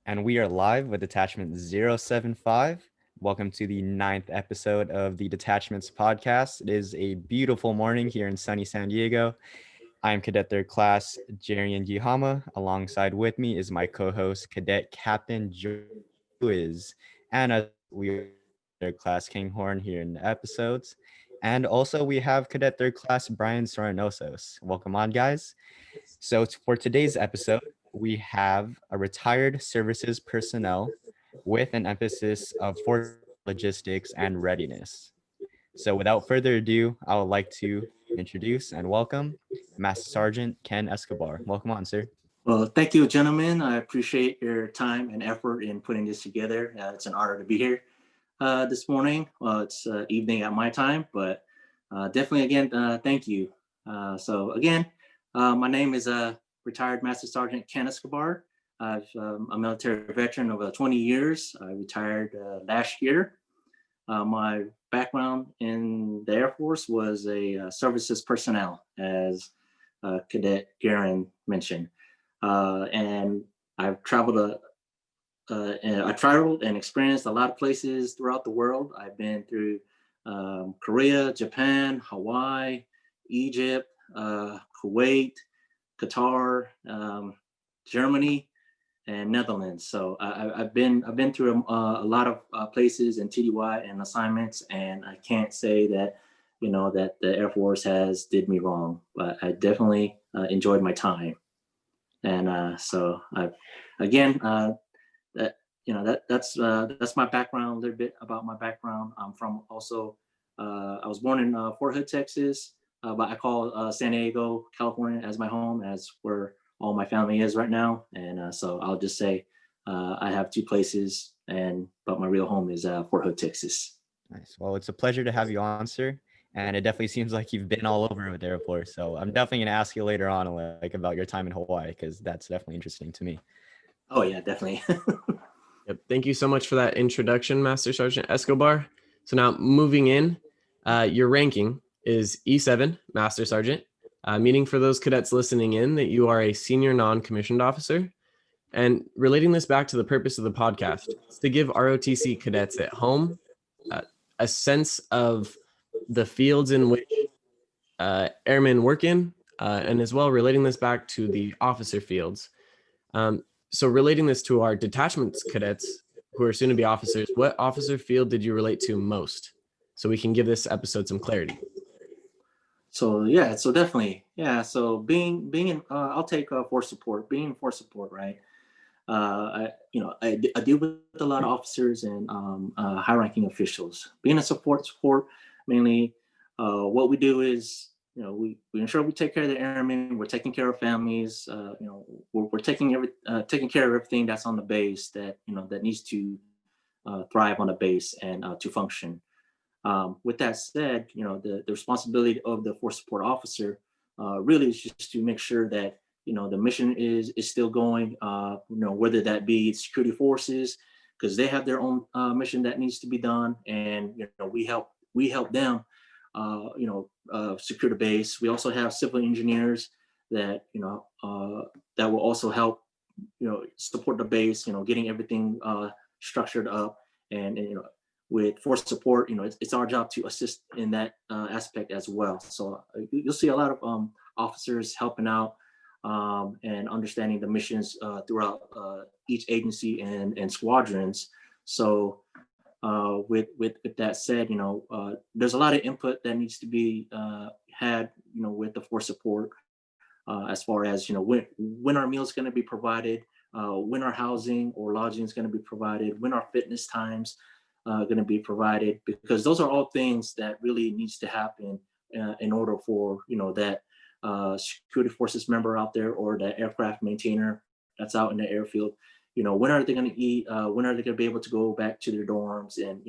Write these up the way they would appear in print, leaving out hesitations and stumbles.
And we are live with Detachment 075. Welcome to the ninth episode of the Detachments podcast. It is a beautiful morning here in sunny San Diego. I am Cadet Third Class Jarian Gihama. Alongside with me is my co-host, Cadet Captain Joiz. And as we are Third Class Kinghorn here in the episodes. And also we have Cadet Third Class Brian Soranosos. Welcome on, guys. So for today's episode, we have a retired services personnel with an emphasis of force logistics and readiness. So without further ado, I would like to introduce and welcome Master Sergeant Ken Escobar. Welcome on, sir. Well, thank you, gentlemen. I appreciate your time and effort in putting this together. It's an honor to be here this morning. Well, it's evening at my time, but definitely again, thank you. So again, my name is retired Master Sergeant Ken Escobar. I'm a military veteran of 20 years. I retired last year. My background in the Air Force was a services personnel, as Cadet Garen mentioned. And I've traveled and experienced a lot of places throughout the world. I've been through Korea, Japan, Hawaii, Egypt, Kuwait, Qatar, Germany, and Netherlands. So I've been through a lot of places and TDY and assignments, and I can't say that that the Air Force has did me wrong, but I definitely enjoyed my time. And so again, that that's my background. A little bit about my background. I'm from also. I was born in Fort Hood, Texas, but I call San Diego, California, as my home, as where all my family is right now. And so I'll just say I have two places, but my real home is Fort Hood, Texas. Nice. Well, it's a pleasure to have you on, sir. And it definitely seems like you've been all over with the airport. So I'm definitely going to ask you later on, like about your time in Hawaii, because that's definitely interesting to me. Oh yeah, definitely. Yep. Thank you so much for that introduction, Master Sergeant Escobar. So now moving in, your ranking is E7, Master Sergeant, meaning for those cadets listening in that you are a senior non-commissioned officer. And relating this back to the purpose of the podcast, it's to give ROTC cadets at home a sense of the fields in which airmen work in, and as well relating this back to the officer fields. So relating this to our detachments cadets who are soon to be officers, what officer field did you relate to most? So we can give this episode some clarity. So yeah, so definitely, yeah. So being in, I'll take force support. Being in force support, right? I deal with a lot of officers and high-ranking officials. Being a support mainly, what we do is we ensure we take care of the airmen. We're taking care of families. We're taking care of everything that's on the base that that needs to thrive on the base and to function. With that said, the responsibility of the force support officer really is just to make sure that the mission is still going. Whether that be security forces, because they have their own mission that needs to be done, and we help them. Secure the base. We also have civil engineers that that will also help support the base. Getting everything structured up, and with force support, it's our job to assist in that aspect as well. So you'll see a lot of officers helping out and understanding the missions throughout each agency and squadrons. So with that said, there's a lot of input that needs to be had, with the force support, as far as when our meals going to be provided, when our housing or lodging is going to be provided, when our fitness times going to be provided, because those are all things that really needs to happen in order for that security forces member out there or the aircraft maintainer that's out in the airfield. When are they going to eat? When are they going to be able to go back to their dorms and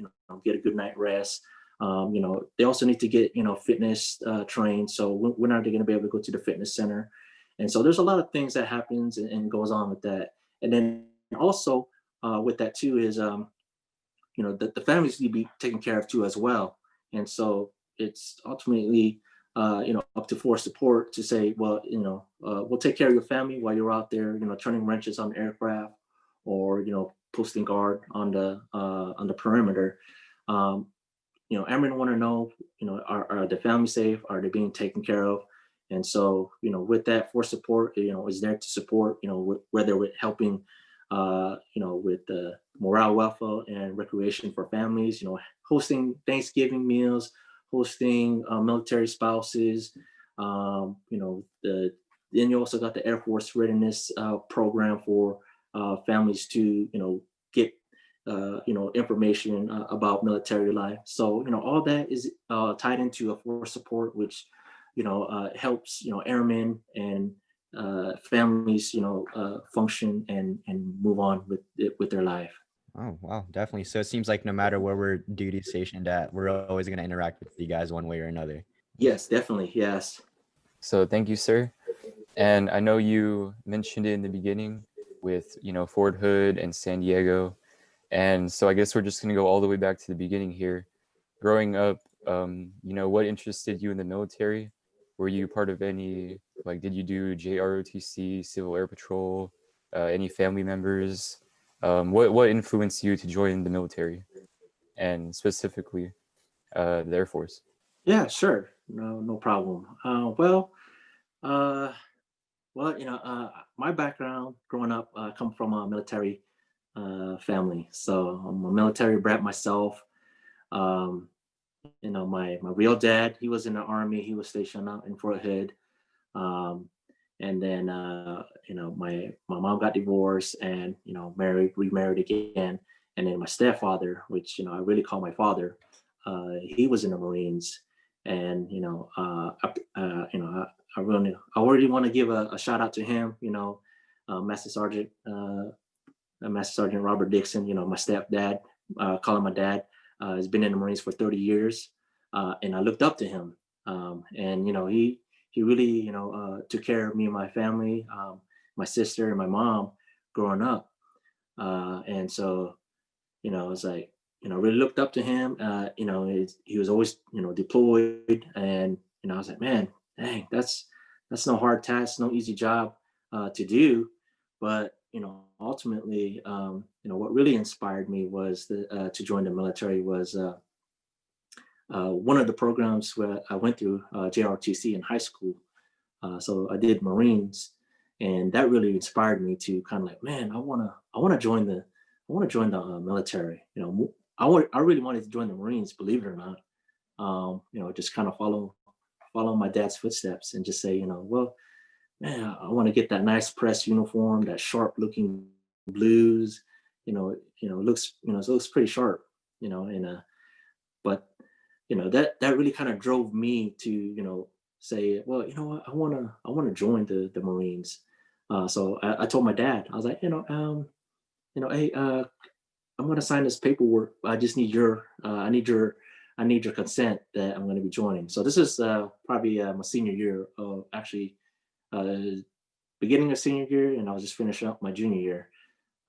get a good night rest? They also need to get fitness trained. So when are they going to be able to go to the fitness center? And so there's a lot of things that happens and goes on with that. And then also with that too is the families need to be taken care of too as well. And so it's ultimately up to force support to say, well, we'll take care of your family while you're out there, turning wrenches on the aircraft, or, posting guard on the perimeter. Airmen want to know, are the family safe? Are they being taken care of? And so, with that, for support, is there to support, whether with helping, with the morale, welfare, and recreation for families, hosting Thanksgiving meals, hosting military spouses, then you also got the Air Force Readiness program for families to, get information about military life. So, all that is tied into a force support, which, helps, airmen and families, function and move on with their life. Oh, wow, definitely. So it seems like no matter where we're duty stationed at, we're always going to interact with you guys one way or another. Yes, definitely. Yes. So thank you, sir. And I know you mentioned it in the beginning with, Fort Hood and San Diego. And so I guess we're just going to go all the way back to the beginning here. Growing up, what interested you in the military? Were you part of any, did you do JROTC, Civil Air Patrol, any family members? What influenced you to join the military, and specifically the Air Force? Yeah, sure. No problem. My background growing up, come from a military family. So I'm a military brat myself. Um, my real dad, he was in the Army. He was stationed out in Fort Hood. Um, and then, my mom got divorced and, remarried again. And then my stepfather, which, I really call my father, he was in the Marines. And, I already want to give a shout out to him, Master Sergeant, Master Sergeant Robert Dixon, my stepdad, call him my dad, has been in the Marines for 30 years. And I looked up to him. And, he really, took care of me and my family, my sister and my mom growing up. And so, it's like, really looked up to him. He was always, deployed. And, I was like, man, dang, that's no hard task, no easy job to do. But, ultimately, what really inspired me was to join the military was one of the programs where I went through JRTC in high school. So I did Marines, and that really inspired me to kind of like, man, I want to join the military. I really wanted to join the Marines, believe it or not. Just kind of follow my dad's footsteps and just say, well, man, I want to get that nice press uniform, that sharp looking blues. It looks pretty sharp. But that really kind of drove me to say, well, what, I want to join the Marines. So I told my dad, I was like, hey, I'm going to sign this paperwork. I just need I need your consent that I'm going to be joining. So this is probably my senior year of actually beginning of senior year, and I was just finishing up my junior year.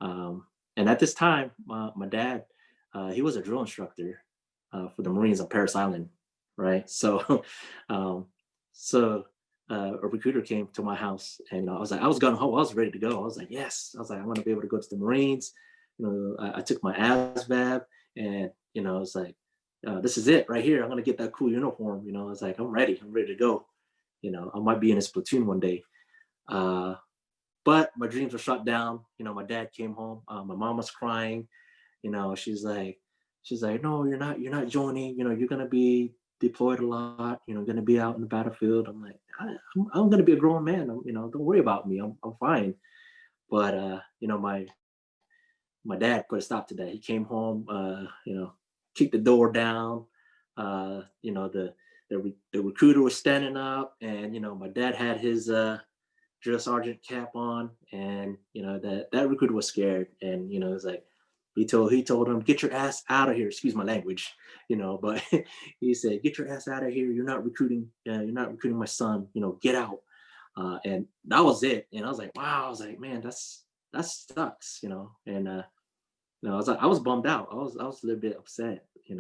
And at this time, my dad, he was a drill instructor for the Marines on Parris Island, right? So, a recruiter came to my house, and I was like, I was gung ho, I was ready to go. I was like, yes, I was like, I want to be able to go to the Marines. I took my ASVAB, and it's like, this is it right here. I'm gonna get that cool uniform. I was like, I'm ready to go. I might be in his platoon one day. But my dreams were shut down. My dad came home. My mom was crying. She's like, no, you're not joining. You're gonna be deployed a lot. Gonna be out in the battlefield. I'm like, I'm gonna be a grown man. Don't worry about me. I'm fine. But my dad put a stop to that. He came home. Kicked the door down. The recruiter was standing up, and my dad had his drill sergeant cap on, and that recruiter was scared, and it was like he told him, get your ass out of here, excuse my language, but he said, get your ass out of here, you're not recruiting my son, get out. And that was it. And I was like, wow, I was like, man, that sucks, and I was bummed out. I was a little bit upset, and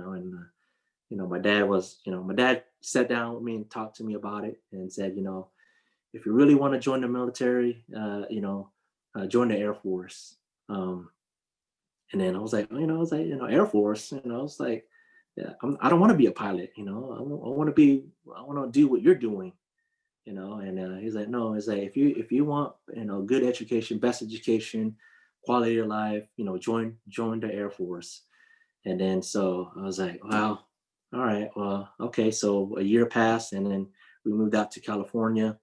my dad sat down with me and talked to me about it and said, if you really want to join the military, join the Air Force. And then I was like, Air Force, I was like, yeah, I don't want to be a pilot, I want to do what you're doing, and he's like, no, it's like, if you want, good education, best education, quality of life, join the Air Force. And then so I was like, well, all right, well, okay. So a year passed, and then we moved out to California,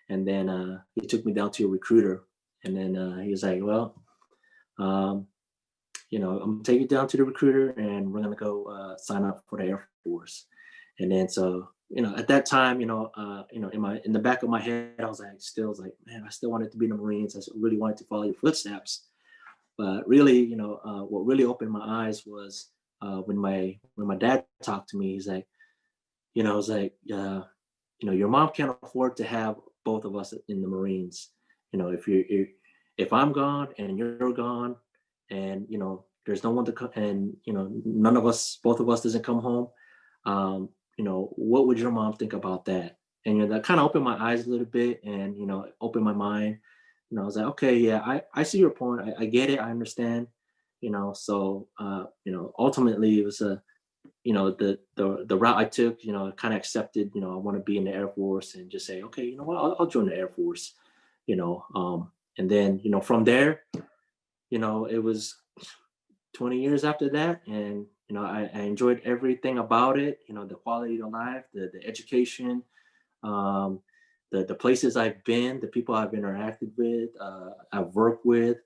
and then he took me down to a recruiter, and then he was like, well, um, I'm gonna take you down to the recruiter, and we're gonna go sign up for the Air Force. And then so, at that time, in the back of my head, I was like, man, I still wanted to be in the Marines. I really wanted to follow your footsteps. But really, what really opened my eyes was when my dad talked to me. He's like, it's like, your mom can't afford to have both of us in the Marines. If I'm gone and you're gone, and there's no one to come, and both of us doesn't come home. What would your mom think about that? And that kind of opened my eyes a little bit, and opened my mind. I was like, okay, yeah, I see your point. I get it. I understand. So ultimately it was the route I took. Kind of accepted. I want to be in the Air Force, and just say, okay, you know what, I'll join the Air Force. And then from there, it was 20 years after that, and I enjoyed everything about it. The quality of life, the education, the places I've been, the people I've interacted with, I've worked with,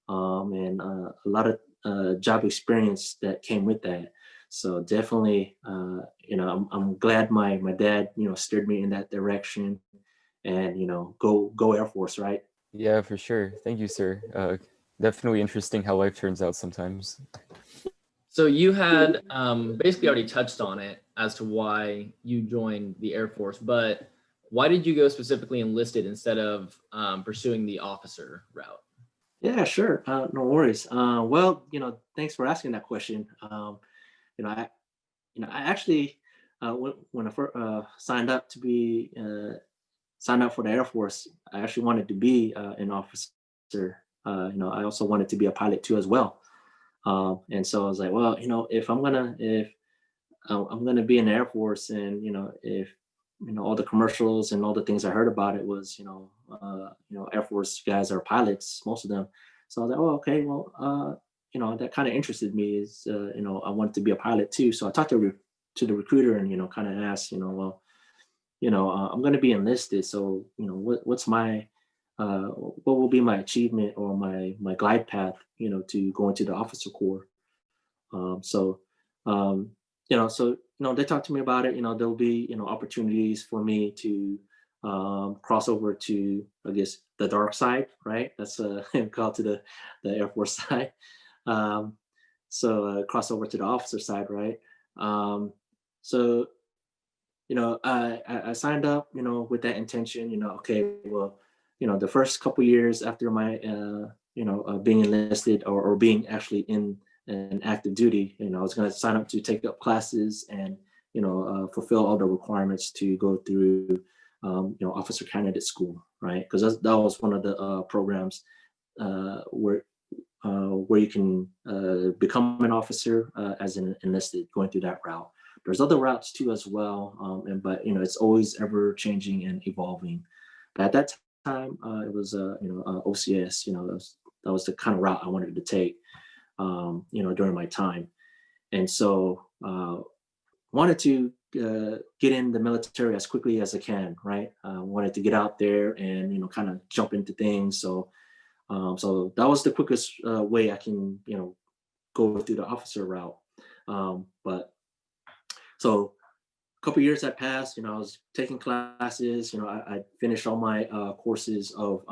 and a lot of job experience that came with that. So definitely, I'm glad my dad, steered me in that direction, and go Air Force, right? Yeah, for sure. Thank you, sir. Definitely interesting how life turns out sometimes. So you had basically already touched on it as to why you joined the Air Force, but why did you go specifically enlisted instead of pursuing the officer route? Yeah, sure. No worries. Well, thanks for asking that question. I actually, when I first signed up signed up for the Air Force, I actually wanted to be an officer. I also wanted to be a pilot too as well. And so I was like, well, if I'm gonna be in the Air Force, and if all the commercials and all the things I heard about it was, Air Force guys are pilots, most of them. So I was like, oh, okay, well, that kind of interested me. Is I wanted to be a pilot too. So I talked to the recruiter, and kind of asked, well, I'm going to be enlisted. So what's my what will be my achievement, or my glide path, to go into the officer corps. So they talked to me about it. There'll be opportunities for me to cross over to, I guess, the dark side, right? That's called to the Air Force side. So cross over to the officer side, right? So I signed up, with that intention. Okay, well, the first couple years after my being enlisted, or being actually in an active duty, I was going to sign up to take up classes, and fulfill all the requirements to go through officer candidate school, right? Because that was one of the programs where you can become an officer as an enlisted, going through that route. There's other routes too as well, but it's always ever changing and evolving. But at that time, it was OCS. That was the kind of route I wanted to take, during my time, and so wanted to get in the military as quickly as I can. Right, wanted to get out there and kind of jump into things. So that was the quickest way I can go through the officer route. But so a couple years had passed. I was taking classes. I finished all my courses of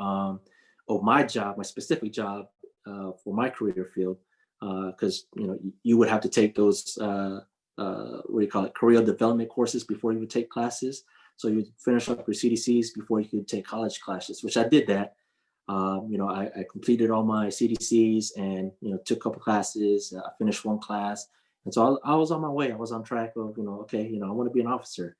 my job, my specific job for my career field, because you would have to take those what do you call it, career development courses before you would take classes. So you finish up your CDCs before you could take college classes, which I did that. I completed all my CDCs, and took a couple classes. I finished one class. And so I was on my way. I was on track of, okay, I want to be an officer.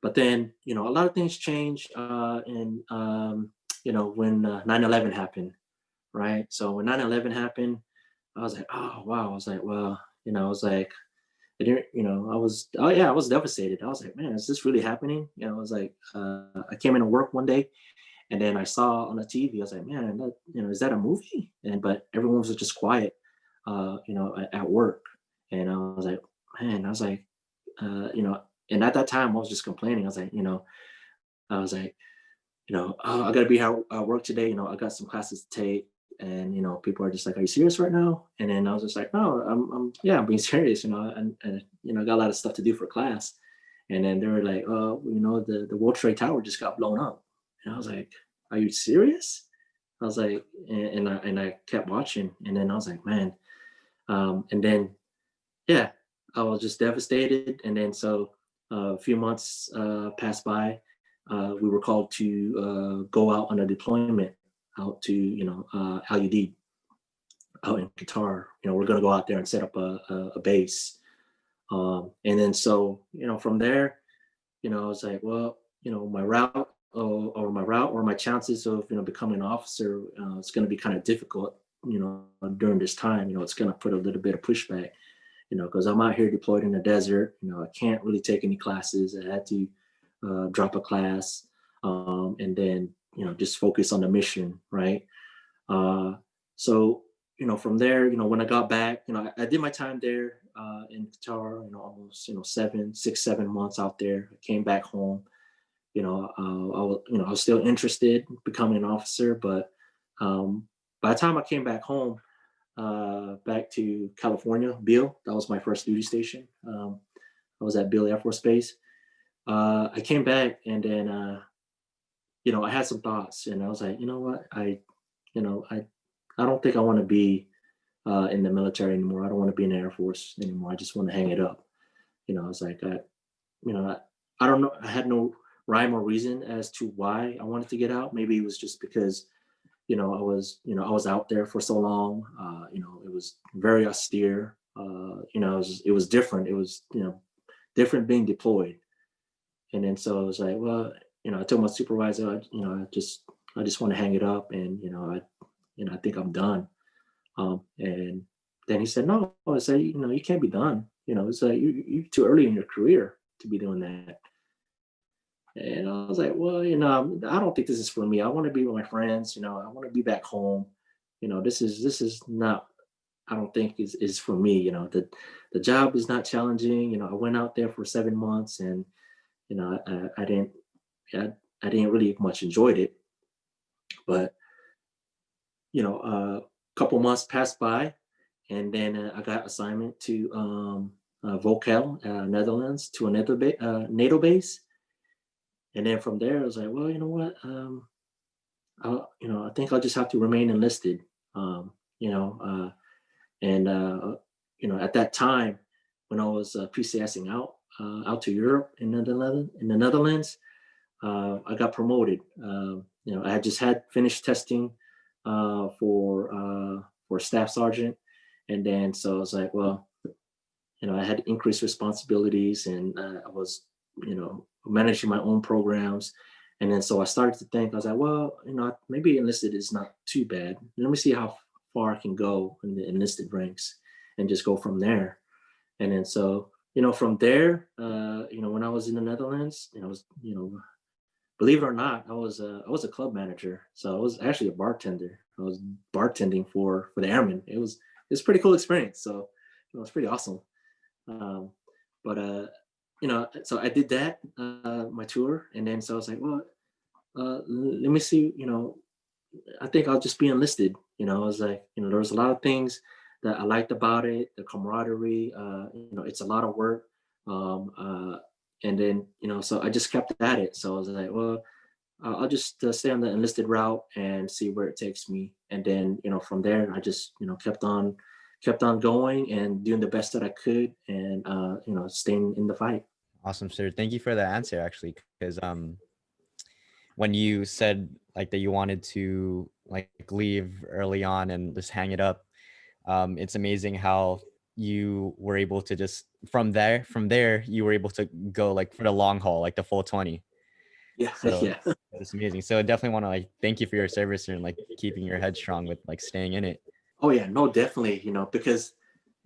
But then, a lot of things changed, and when 9/11 happened, right? So when 9/11 happened, I was like, oh wow. I was like, well, I was like, I didn't, oh yeah, I was devastated. I was like, man, is this really happening? I was like, I came into work one day and then I saw on the TV, I was like, man, is that a movie? And but everyone was just quiet, at work. And I was like, man, I was like, and at that time I was just complaining. I was like, I was like, oh, I gotta be here at work today. I got some classes to take. And people are just like, "Are you serious right now?" And then I was just like, "No, yeah, I'm being serious." And I got a lot of stuff to do for class. And then they were like, "Oh, the World Trade Tower just got blown up." And I was like, "Are you serious?" I was like, and I kept watching. And then I was like, "Man," and then yeah, I was just devastated. And then so a few months passed by. We were called to go out on a deployment out to LUD out in Qatar. We're going to go out there and set up a base. And then so from there, I was like, well, my route or my chances of becoming an officer is going to be kind of difficult. During this time, it's going to put a little bit of pushback. Because I'm out here deployed in the desert. I can't really take any classes. I had to drop a class and then just focus on the mission, right? So from there, when I got back, I did my time there in Qatar, almost 7 months out there. I came back home. I was still interested in becoming an officer, but by the time I came back home, back to California, Beale, that was my first duty station. I was at Beale Air Force Base. I came back and then I had some thoughts, and I was like, you know what, I don't think I want to be in the military anymore. I don't want to be in the Air Force anymore. I just want to hang it up. I was like, I don't know. I had no rhyme or reason as to why I wanted to get out. Maybe it was just because, I was out there for so long. It was very austere. It was different. It was, different being deployed. And then so I was like, well, I told my supervisor, I just want to hang it up, and I think I'm done. And then he said, no. I said, you can't be done. It's like you're too early in your career to be doing that. And I was like, well, I don't think this is for me. I want to be with my friends. I want to be back home. This is not. I don't think is for me. The job is not challenging. I went out there for 7 months, and I didn't really much enjoyed it. But a couple months passed by, and then I got assignment to Vocal, Netherlands, to another NATO base. And then from there, I was like, well, you know what? I think I'll just have to remain enlisted. At that time, when I was PCSing out to Europe in the Netherlands, I got promoted. I had just finished testing for staff sergeant, and then so I was like, well, I had increased responsibilities, and I was, managing my own programs. And then so I started to think, I was like, well, maybe enlisted is not too bad. Let me see how far I can go in the enlisted ranks and just go from there. And then so, from there, when I was in the Netherlands, I was, believe it or not, I was a club manager. So I was actually a bartender. I was bartending for the Airmen. It was a pretty cool experience. So it was pretty awesome. So I did that, my tour, and then so I was like, well, let me see, I think I'll just be enlisted. I was like, there was a lot of things that I liked about it, the camaraderie, it's a lot of work. And then, so I just kept at it. So I was like, well, I'll just stay on the enlisted route and see where it takes me. And then, from there, I just, kept on going and doing the best that I could, and, staying in the fight. Awesome, sir. Thank you for the answer, actually, because when you said like that you wanted to like leave early on and just hang it up, it's amazing how you were able to just from there you were able to go like for the long haul, like the full 20. Yeah, So yeah. that's amazing. So I definitely want to like thank you for your service and like keeping your head strong with like staying in it. Oh yeah, no, definitely. Because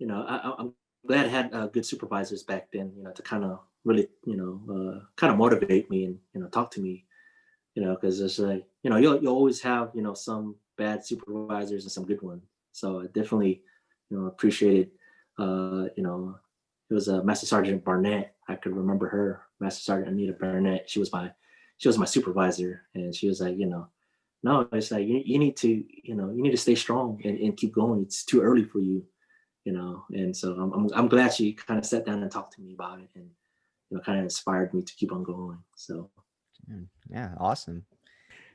I'm glad I had good supervisors back then. To kind of really kind of motivate me and talk to me. Because it's like you'll always have some bad supervisors and some good ones. So I definitely appreciated. It was Master Sergeant Barnett. I could remember her, Master Sergeant Anita Barnett. She was my supervisor, and she was like, no, it's like you need to you need to stay strong and keep going. It's too early for you, And so I'm glad she kind of sat down and talked to me about it, and kind of inspired me to keep on going. So Yeah, awesome.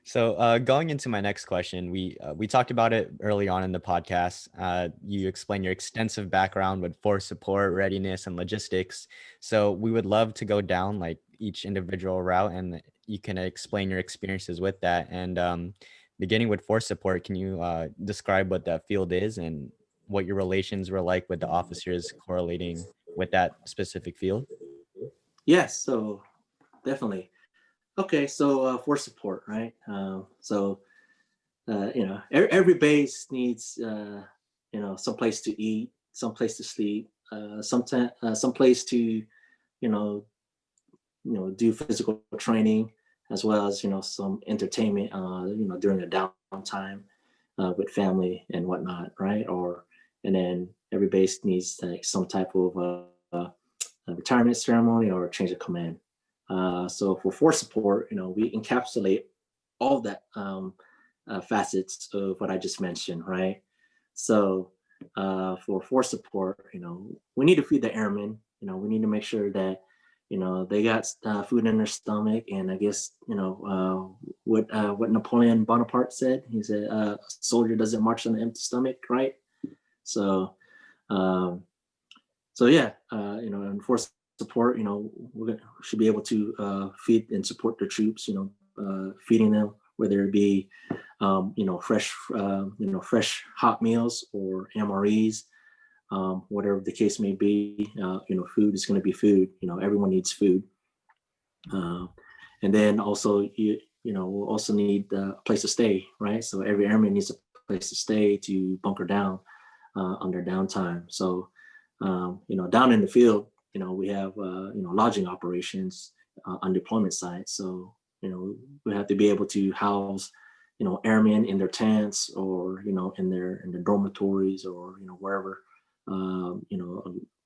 So going into my next question, we talked about it early on in the podcast. You explained your extensive background with force support, readiness, and logistics. So we would love to go down like each individual route, and you can explain your experiences with that. And beginning with force support, can you describe what that field is and what your relations were like with the officers correlating with that specific field? yes, so definitely. Okay, so for support, right? Every base needs some place to eat, some place to sleep, some place to do physical training, as well as some entertainment during the downtime with family and whatnot, right? And then every base needs like some type of a retirement ceremony or a change of command. So for force support, we encapsulate all that facets of what I just mentioned, right? So for force support, we need to feed the airmen. We need to make sure that they got food in their stomach, and I guess what Napoleon Bonaparte said. He said, "A soldier doesn't march on an empty stomach," right? So um, so yeah, and for support, we should be able to feed and support the troops. Feeding them, whether it be fresh hot meals or MREs, whatever the case may be. Food is going to be food. Everyone needs food, and then also we'll also need a place to stay, right? So every airman needs a place to stay to bunker down on their downtime. So down in the field, we have lodging operations on deployment sites. So we have to be able to house airmen in their tents, or in their dormitories, or wherever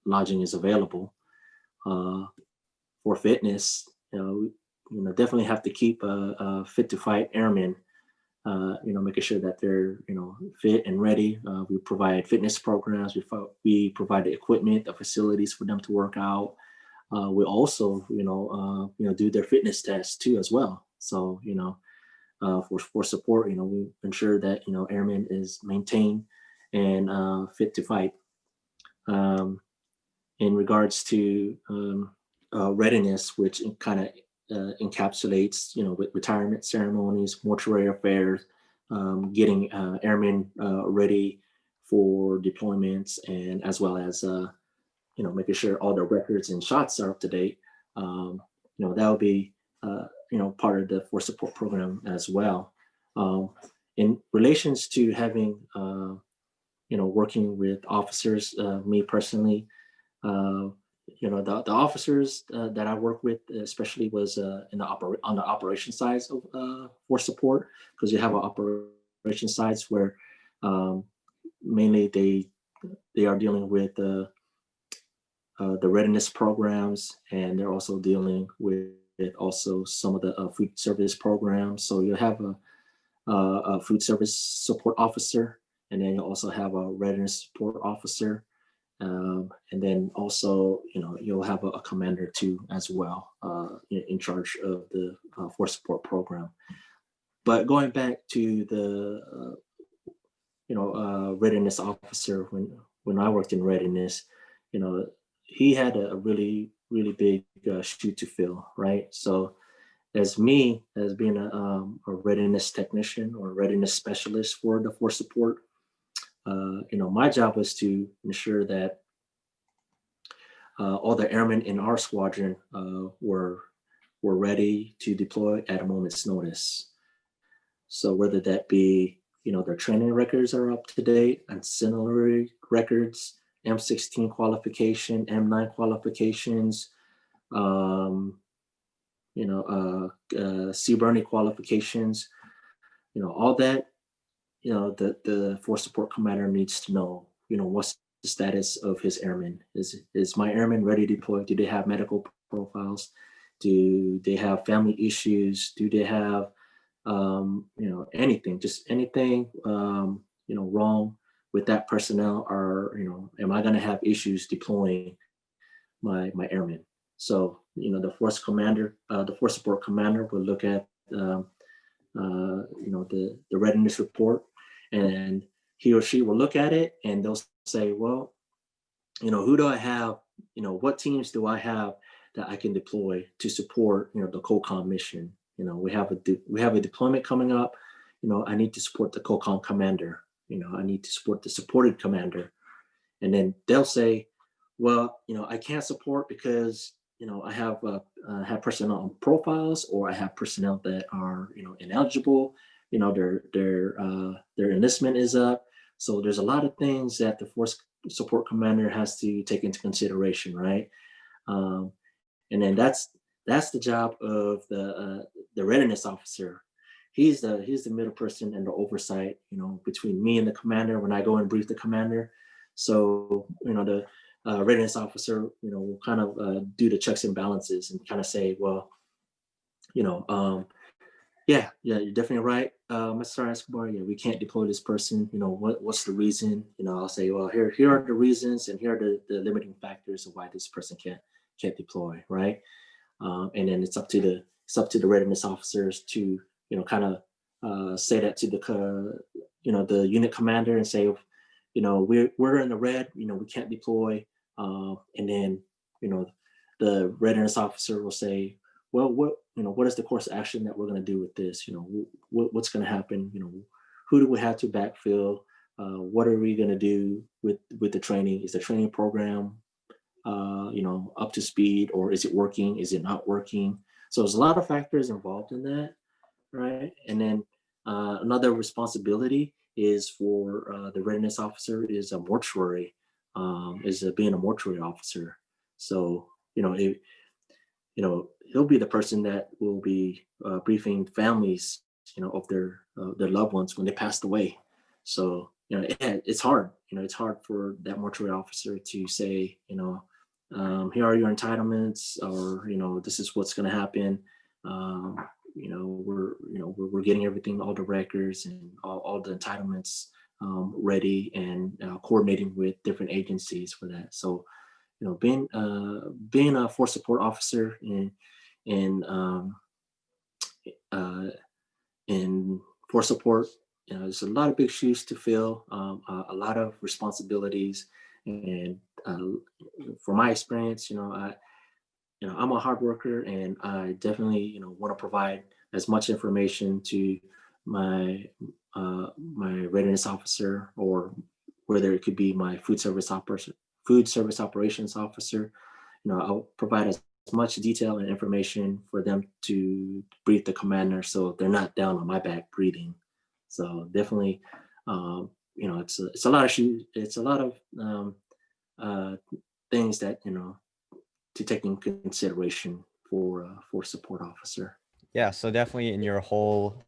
lodging is available. For fitness, definitely have to keep fit to fight airmen. Making sure that they're fit and ready. We provide fitness programs. We provide the equipment, the facilities for them to work out. We also do their fitness tests too as well. So for support, we ensure that airmen is maintained and fit to fight. In regards to readiness, which kind of encapsulates, with retirement ceremonies, mortuary affairs, getting airmen ready for deployments, and as well as making sure all the records and shots are up to date. That would be part of the force support program as well. In relations to having working with officers, me personally, the officers that I work with, especially, was on the operation side of force support, because you have operation sides where mainly they are dealing with the readiness programs, and they're also dealing with also some of the food service programs. So you have a food service support officer, and then you also have a readiness support officer. And then also, you'll have a commander too as well, in charge of the force support program. But going back to the, readiness officer, when I worked in readiness, he had a really, really big shoe to fill, right? So as being a readiness technician or readiness specialist for the force support, my job was to ensure that all the airmen in our squadron were we're ready to deploy at a moment's notice. So whether that be, their training records are up to date, ancillary records, M16 qualification, M9 qualifications, CBRNE qualifications, all that, the force support commander needs to know, what's the status of his airmen. Is my airman ready to deploy? Do they have medical profiles? Do they have family issues? Do they have, anything, just anything, wrong with that personnel, or, am I going to have issues deploying my airmen? So, the force support commander will look at, the readiness report, and he or she will look at it and they'll say, well, who do I have? What teams do I have that I can deploy to support, the COCOM mission? We have a deployment coming up. I need to support the COCOM commander. I need to support the supported commander. And then they'll say, well, I can't support because, I have personnel on profiles, or I have personnel that are, ineligible. Their enlistment is up. So there's a lot of things that the force support commander has to take into consideration, right? And then that's the job of the readiness officer. He's the middle person and the oversight, between me and the commander when I go and brief the commander. So, the readiness officer, will kind of do the checks and balances and kind of say, well, yeah, you're definitely right, Mr. Escobar. Yeah, we can't deploy this person. What's the reason? I'll say, well, here are the reasons, and here are the limiting factors of why this person can't deploy, right? And then it's up to the readiness officers to, kind of say that to the unit commander and say, we're in the red, we can't deploy. And then, the readiness officer will say, well, what is the course of action that we're going to do with this? What's going to happen? Who do we have to backfill? What are we going to do with the training? Is the training program, up to speed, or is it working? Is it not working? So there's a lot of factors involved in that, right? And then another responsibility is for the readiness officer is a mortuary, being a mortuary officer. So, he'll be the person that will be briefing families, of their loved ones when they passed away. So, it's hard. It's hard for that mortuary officer to say, here are your entitlements, or this is what's going to happen. We're getting everything, all the records and all the entitlements ready, and coordinating with different agencies for that. So, being a force support officer in force support, there's a lot of big shoes to fill, a lot of responsibilities, and from my experience, I'm a hard worker, and I definitely, want to provide as much information to my readiness officer, or whether it could be my food service operations officer. I'll provide as much detail and information for them to brief the commander, so they're not down on my back breathing. So definitely, it's a lot of it's a lot of things that to take in consideration for support officer. Yeah, so definitely in your whole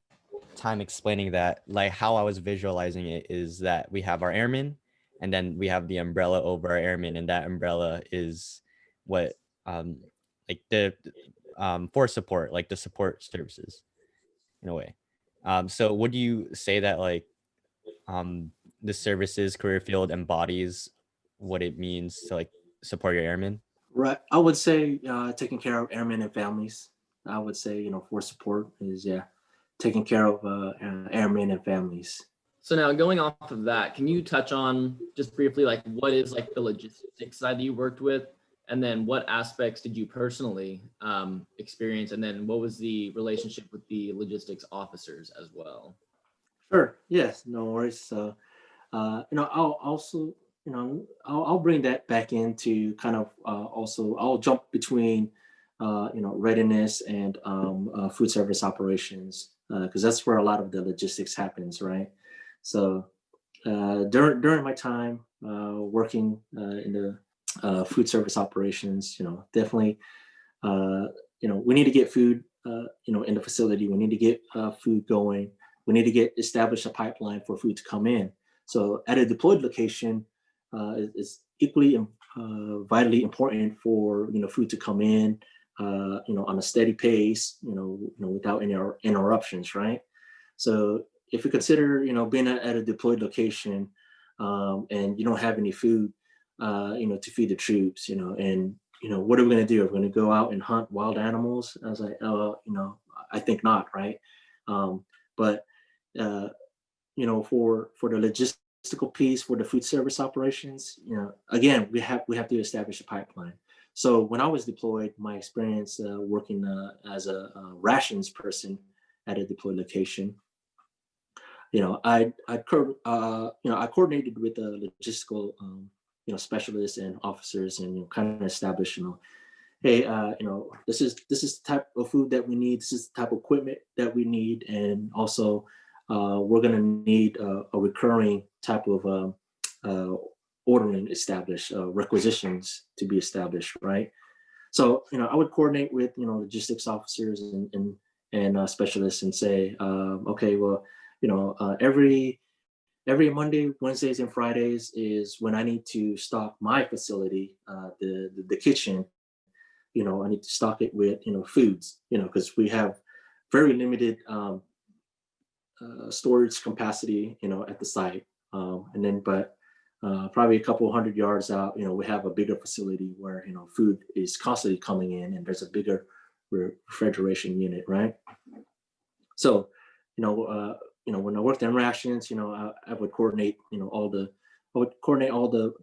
time explaining that, like how I was visualizing it is that we have our airmen, and then we have the umbrella over our airmen, and that umbrella is what like the for support, like the support services in a way. So would you say that like the services career field embodies what it means to like support your airmen? Right. I would say taking care of airmen and families. I would say, for support is, taking care of airmen and families. So now going off of that, can you touch on just briefly, like what is like the logistics side that you worked with? And then what aspects did you personally experience? And then what was the relationship with the logistics officers as well? Sure. Yes. No worries. So, I'll also, I'll bring that back into kind of also, I'll jump between readiness and food service operations, because that's where a lot of the logistics happens, right? So during my time working in the food service operations, definitely, we need to get food, in the facility. We need to get food going. We need to establish a pipeline for food to come in. So at a deployed location, it's equally vitally important for food to come in, on a steady pace, without any interruptions, right? So if you consider, being at a deployed location, and you don't have any food, to feed the troops, and what are we going to do? Are we going to go out and hunt wild animals? I was like, I think not, right? But for the logistical piece for the food service operations, again, we have to establish a pipeline. So when I was deployed, my experience working as a rations person at a deployed location, I coordinated with the logistical specialists and officers, and kind of establish, hey, this is the type of food that we need. This is the type of equipment that we need, and also we're going to need a recurring type of ordering established, requisitions to be established, right? So I would coordinate with logistics officers and specialists and say, okay, well, every Monday, Wednesdays, and Fridays is when I need to stock my facility, the kitchen. I need to stock it with foods, because we have very limited storage capacity, at the site. And then, but probably a couple hundred yards out, we have a bigger facility where food is constantly coming in, and there's a bigger refrigeration unit, right? So, when I worked in rations, I would coordinate, all the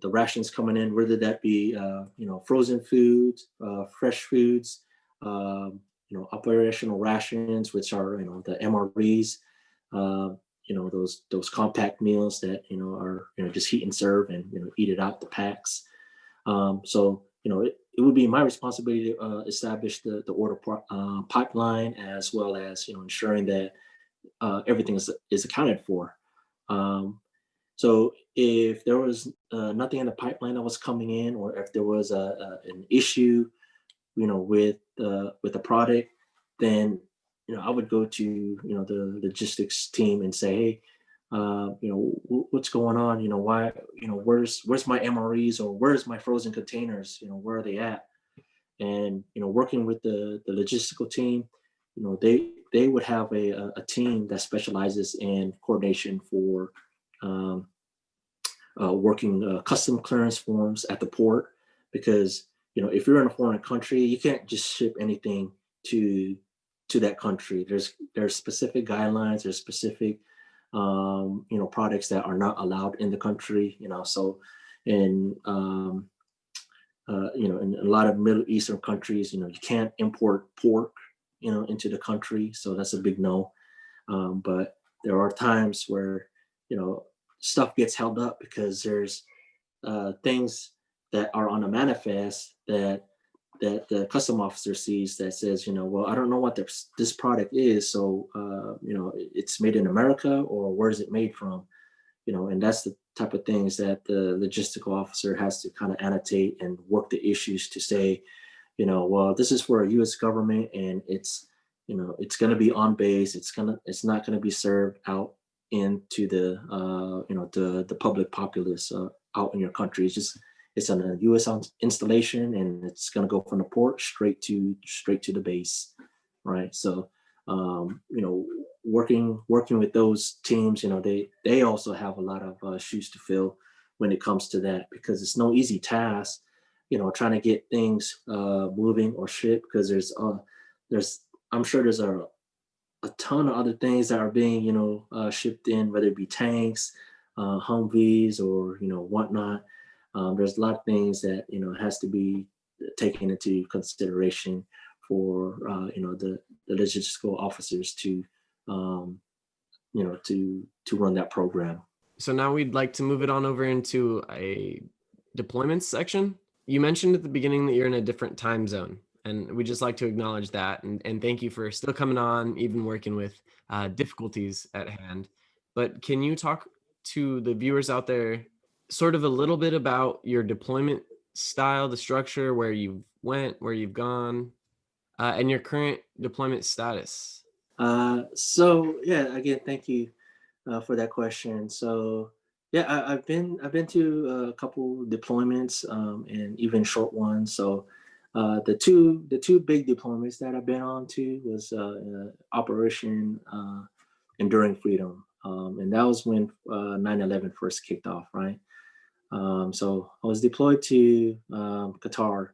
rations coming in, whether that be, frozen foods, fresh foods, operational rations, which are, the MREs, those compact meals that, are, just heat and serve and, eat it out the packs. So, it would be my responsibility to establish the order pipeline, as well as, ensuring that everything is accounted for. So if there was nothing in the pipeline that was coming in, or if there was an issue, with the product, then I would go to the logistics team and say, hey, what's going on? Why? Where's my MREs, or where's my frozen containers? Where are they at? And working with the logistical team, they would have a team that specializes in coordination for working custom clearance forms at the port, because if you're in a foreign country, you can't just ship anything to that country. There's specific guidelines, there's specific products that are not allowed in the country. So in in a lot of Middle Eastern countries, you can't import pork into the country, so that's a big no. But there are times where stuff gets held up because there's things that are on a manifest that the custom officer sees that says, well, I don't know what this product is, so it's made in America, or where is it made from? And that's the type of things that the logistical officer has to kind of annotate and work the issues to say, well, this is for a U.S. government, and it's going to be on base. It's not going to be served out into the public populace out in your country. It's on a U.S. installation, and it's going to go from the port straight to the base, right? So, working with those teams, they also have a lot of shoes to fill when it comes to that, because it's no easy task, trying to get things moving or shipped, because I'm sure there's a ton of other things that are being, shipped in, whether it be tanks, Humvees, or, whatnot. There's a lot of things that, has to be taken into consideration for, the logistical officers to, to run that program. So now we'd like to move it on over into a deployments section. You mentioned at the beginning that you're in a different time zone. And we just like to acknowledge that. And thank you for still coming on, even working with difficulties at hand. But can you talk to the viewers out there sort of a little bit about your deployment style, the structure, where you went, where you've gone, and your current deployment status? So yeah, again, thank you for that question. So yeah, I've been to a couple deployments and even short ones. So the two big deployments that I've been on to was Operation Enduring Freedom, and that was when 9/11 first kicked off, right? So I was deployed to Qatar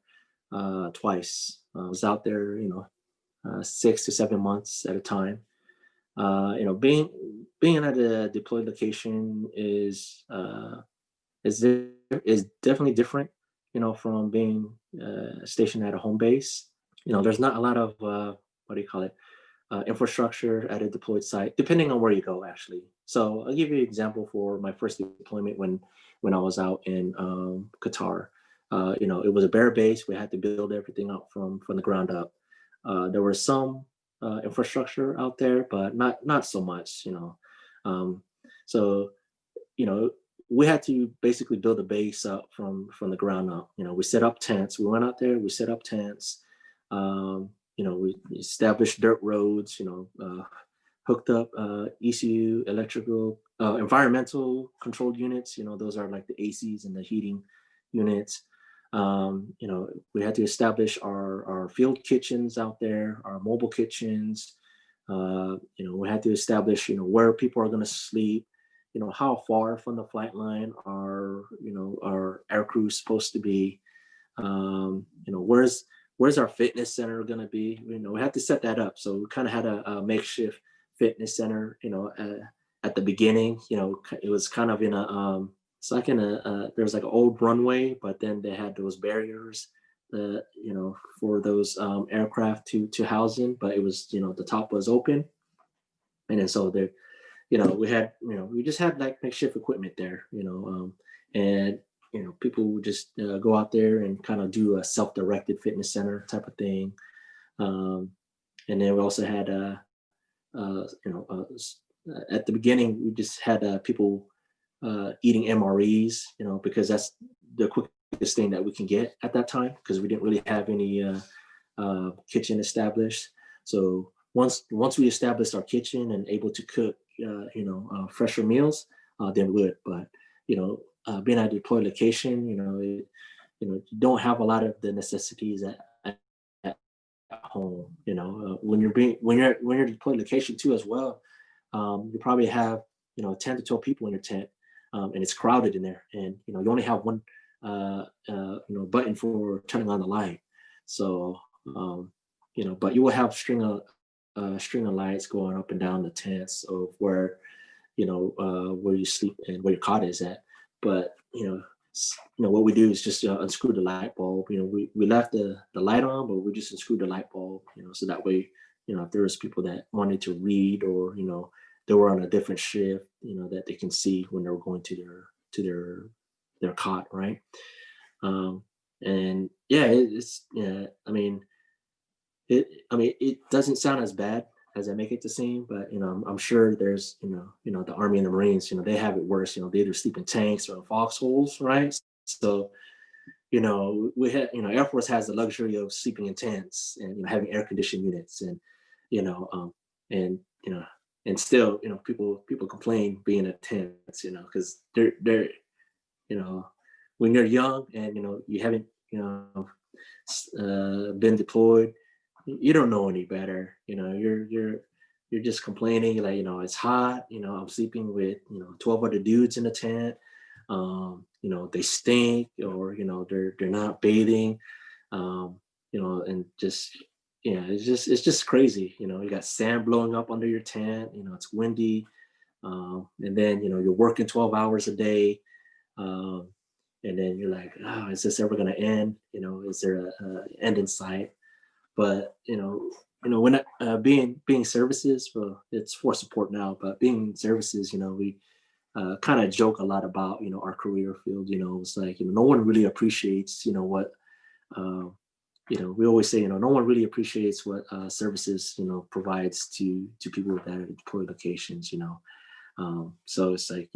twice. I was out there, 6 to 7 months at a time. Being at a deployed location is is definitely different, from being stationed at a home base. There's not a lot of what do you call it, infrastructure at a deployed site, depending on where you go, actually. So I'll give you an example for my first deployment when I was out in Qatar. It was a bare base. We had to build everything up from the ground up. There was some infrastructure out there, but not so much. So you know we had to basically build a base up from the ground up. We set up tents. We went out there. We set up tents. We established dirt roads. Hooked up ECU, electrical, environmental controlled units. Those are like the ACs and the heating units. We had to establish our field kitchens out there, our mobile kitchens. We had to establish, where people are going to sleep, how far from the flight line our air crew is supposed to be. Where's our fitness center going to be? We had to set that up. So we kind of had a makeshift fitness center, at the beginning. It was kind of in a, it's like in there was like an old runway, but then they had those barriers that, for those aircraft to house in, but it was, the top was open. And then so there, we just had like makeshift equipment there, and, people would just go out there and kind of do a self-directed fitness center type of thing. And then we also had, at the beginning, we just had people eating MREs, because that's the quickest thing that we can get at that time, because we didn't really have any kitchen established. So once we established our kitchen and able to cook, fresher meals, then we would. But being at a deployed location, you don't have a lot of the necessities at home. When you're deployed location too as well, you probably have 10 to 12 people in your tent, and it's crowded in there, and you only have one button for turning on the light. So but you will have string of lights going up and down the tents of where where you sleep and where your cot is at. But what we do is just unscrew the light bulb. We left the light on, but we just unscrewed the light bulb. So that way, if there was people that wanted to read, or they were on a different shift, that they can see when they're going to their cot, right? And yeah, it doesn't sound as bad as I make it to seem, but I'm sure there's the Army and the Marines, they have it worse. They either sleep in tanks or in foxholes, right? So we had, Air Force has the luxury of sleeping in tents and having air conditioned units, and and still people complain being in tents, because they're when you're young and you haven't been deployed, you don't know any better. You're just complaining, like, it's hot, I'm sleeping with 12 other dudes in a tent, they stink, or they're not bathing, and just it's just crazy. You got sand blowing up under your tent, it's windy, and then you're working 12 hours a day, and then you're like, oh, is this ever going to end? Is there a end in sight? But when being services, well, it's for support now, but being services, we kind of joke a lot about our career field. It's like no one really appreciates what we always say, no one really appreciates what services, provides to people that are deployed locations, so it's like,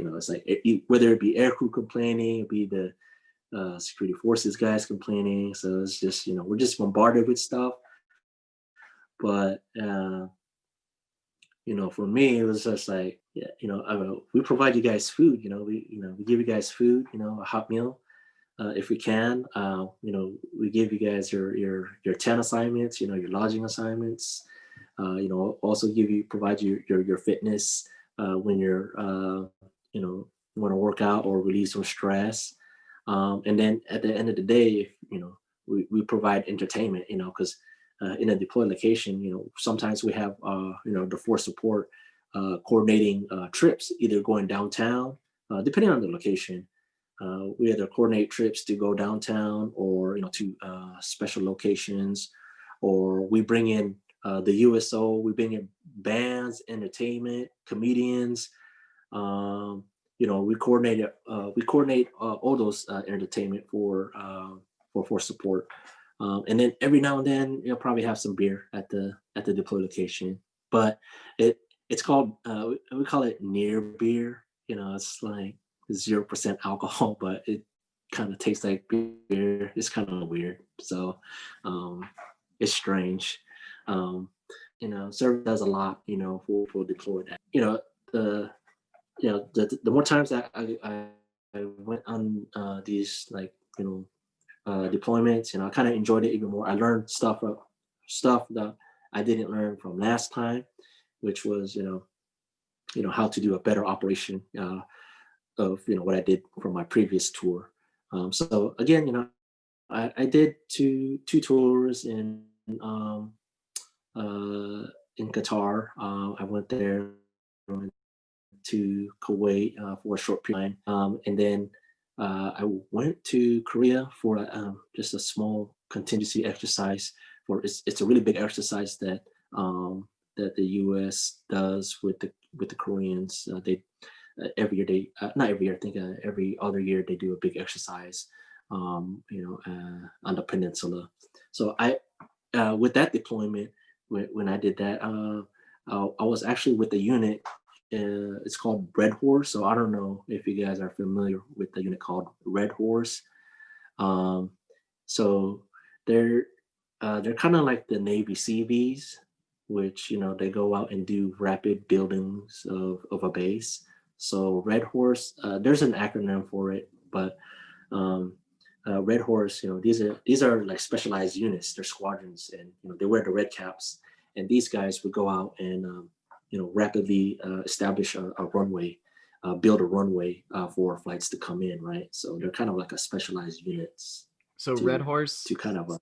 whether it be aircrew complaining, it be the security forces guys complaining. So it's just, we're just bombarded with stuff. But, for me, it was just like, we provide you guys food, we give you guys food, a hot meal. If we can, we give you guys your 10 assignments, your lodging assignments, also provide you your fitness when you're, want to work out or release some stress. And then at the end of the day, we provide entertainment, because in a deployed location, sometimes we have, the force support coordinating trips, either going downtown, depending on the location. We either coordinate trips to go downtown or, to special locations, or we bring in the USO, we bring in bands, entertainment, comedians. We coordinate all those entertainment for support. And then every now and then you'll probably have some beer at the deploy location, but it's called we call it near beer. It's like 0% alcohol, but it kind of tastes like beer. It's kind of weird, so it's strange. Service does a lot, for deployed. The more times that I went on these deployments, I kind of enjoyed it even more. I learned stuff that I didn't learn from last time, which was how to do a better operation of what I did from my previous tour. So again, I did two tours in Qatar. I went there to Kuwait for a short period of time, and then I went to Korea for just a small contingency exercise. It's a really big exercise that that the U.S. does with the Koreans. They every year not every year, I think every other year they do a big exercise, on the peninsula. So I with that deployment, when I did that, I was actually with the unit. It's called Red Horse. So I don't know if you guys are familiar with the unit called Red Horse. So they're kind of like the Navy CVs, which they go out and do rapid buildings of a base. So Red Horse, there's an acronym for it, but Red Horse, these are like specialized units. They're squadrons, and they wear the red caps. And these guys would go out and rapidly establish a runway, build a runway for flights to come in, right? So they're kind of like a specialized units. So Red Horse to kind of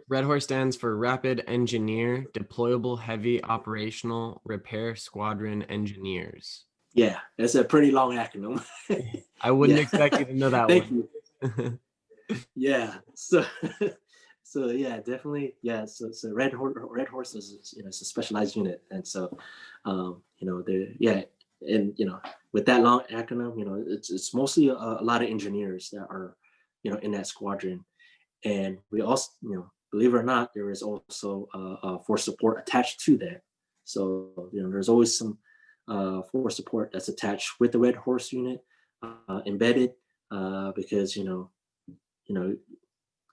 Red Horse stands for Rapid Engineer Deployable Heavy Operational Repair Squadron Engineers. Yeah, it's a pretty long acronym. I wouldn't expect you to know that Thank one. you. Yeah. So yeah, definitely. Yeah. So Red Horse is it's a specialized unit, and so and with that long acronym, it's mostly a lot of engineers that are in that squadron, and we also believe it or not, there is also force support attached to that. So there's always some force support that's attached with the Red Horse unit, embedded, because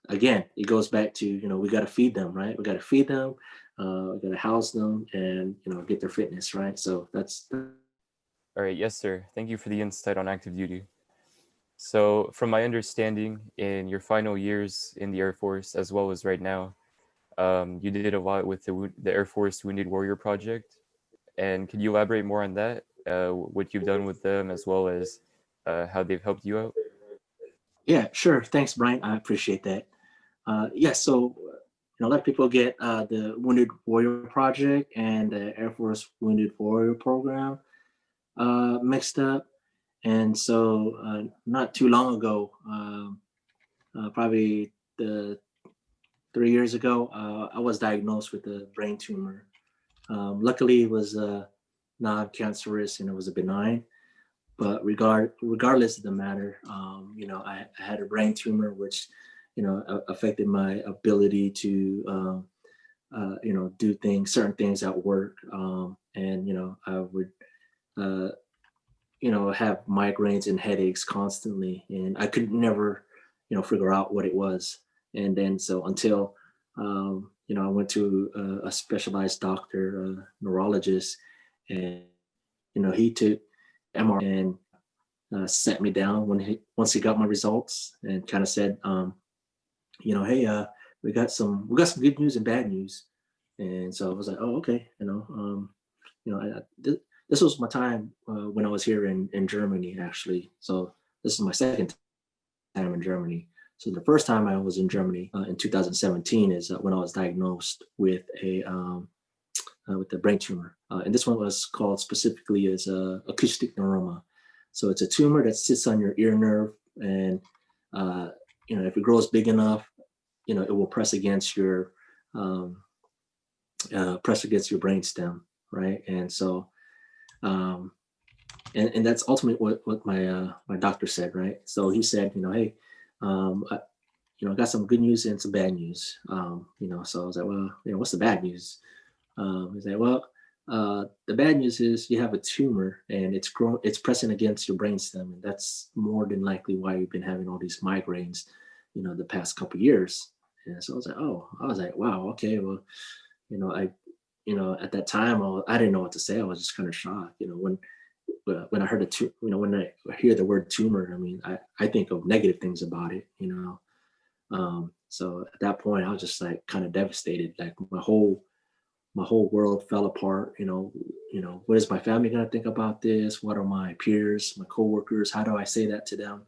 again, it goes back to we got to feed them, right? We got to feed them, we got to house them, and get their fitness, right? So that's. All right, yes, sir. Thank you for the insight on active duty. So, from my understanding, in your final years in the Air Force, as well as right now, you did a lot with the Air Force Wounded Warrior Project. And could you elaborate more on that? What you've done with them, as well as how they've helped you out? Yeah, sure. Thanks, Brian. I appreciate that. Yeah, so a lot of people get the Wounded Warrior Project and the Air Force Wounded Warrior Program mixed up. And so not too long ago, probably 3 years ago, I was diagnosed with a brain tumor. Luckily, it was non-cancerous and it was a benign. But regardless of the matter, I had a brain tumor, which affected my ability to, do certain things at work. And I would, have migraines and headaches constantly, and I could never, figure out what it was. And then so until, I went to a specialized doctor, a neurologist, and he took MRI and sat me down once he got my results and kind of said, hey, we got some good news and bad news. And so I was like, oh, okay, this was my time when I was here in Germany, actually. So this is my second time in Germany. So the first time I was in Germany in 2017 is when I was diagnosed with with a brain tumor, and this one was called specifically as acoustic neuroma. So it's a tumor that sits on your ear nerve, and if it grows big enough, it will press against your brainstem, right? And so, and that's ultimately what my doctor said, right? So he said, hey, I got some good news and some bad news. So I was like, well, what's the bad news? He's like, well, the bad news is you have a tumor and it's pressing against your brainstem, and that's more than likely why you've been having all these migraines, the past couple of years. And so I was like, wow, okay, well, at that time I didn't know what to say. I was just kind of shocked, when I heard when I hear the word tumor, I mean, I think of negative things about it, So at that point, I was just like kind of devastated. Like my whole world fell apart. What is my family gonna think about this? What are my peers, my coworkers? How do I say that to them?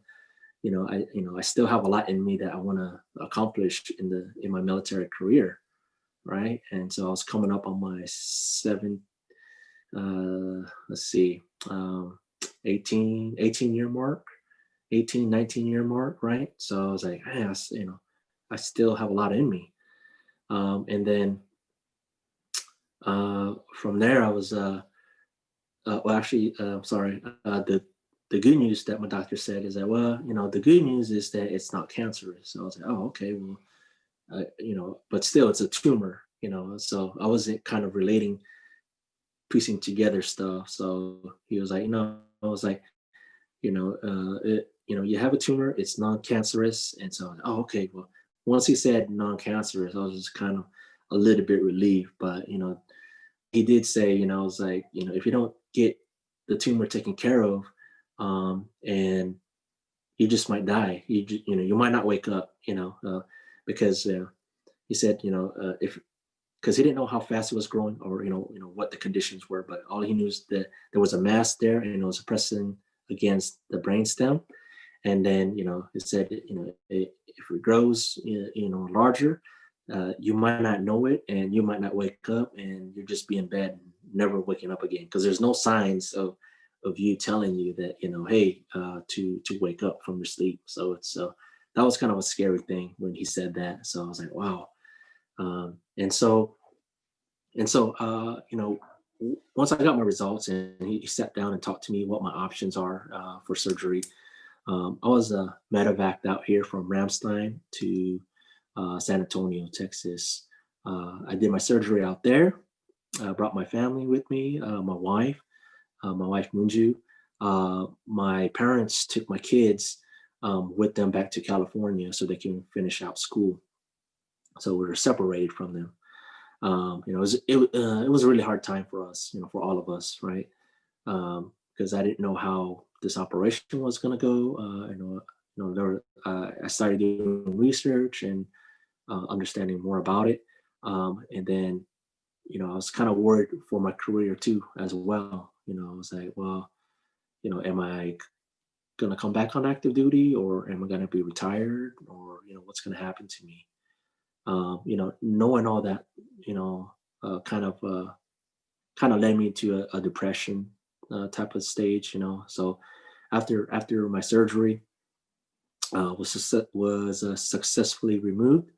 I still have a lot in me that I want to accomplish in my military career, right? And so I was coming up on my 18-year mark, 19-year mark, right? So I was like, hey, I still have a lot in me. And then from there, I was, the good news that my doctor said is that, well, the good news is that it's not cancerous. So I was like, oh, okay, well, but still it's a tumor, so I wasn't kind of piecing together stuff. So he was like, I was like, you have a tumor, it's non-cancerous. And so, oh, okay, well, once he said non-cancerous, I was just kind of a little bit relieved. But, he did say, I was like, if you don't get the tumor taken care of, and you just might die. You might not wake up, because he said, because he didn't know how fast it was growing or what the conditions were, but all he knew is that there was a mass there and it was pressing against the brainstem. And then he said, if it grows larger, you might not know it and you might not wake up and you'll just be in bed, never waking up again, because there's no signs of you telling you that hey, to wake up from your sleep. So it's that was kind of a scary thing when he said that. So I was like, wow. And so once I got my results and he sat down and talked to me what my options are for surgery, I was medevaced out here from Ramstein to San Antonio, Texas. I did my surgery out there. I brought my family with me, my wife Munju. My parents took my kids with them back to California so they can finish out school. So we were separated from them. It was a really hard time for us, for all of us, right? Because I didn't know how this operation was going to go. I started doing research and understanding more about it, and then I was kind of worried for my career too, as well. I was like, well, am I going to come back on active duty, or am I going to be retired, or what's going to happen to me? Knowing all that, kind of led me to a depression type of stage. So after my surgery was successfully removed,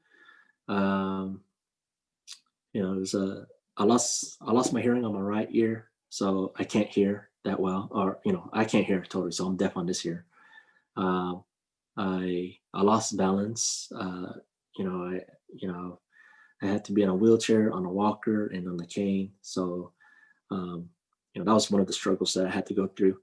it was I lost my hearing on my right ear, so I can't hear that well, or I can't hear totally, so I'm deaf on this ear. I I lost balance. I had to be in a wheelchair, on a walker, and on the cane. So, that was one of the struggles that I had to go through.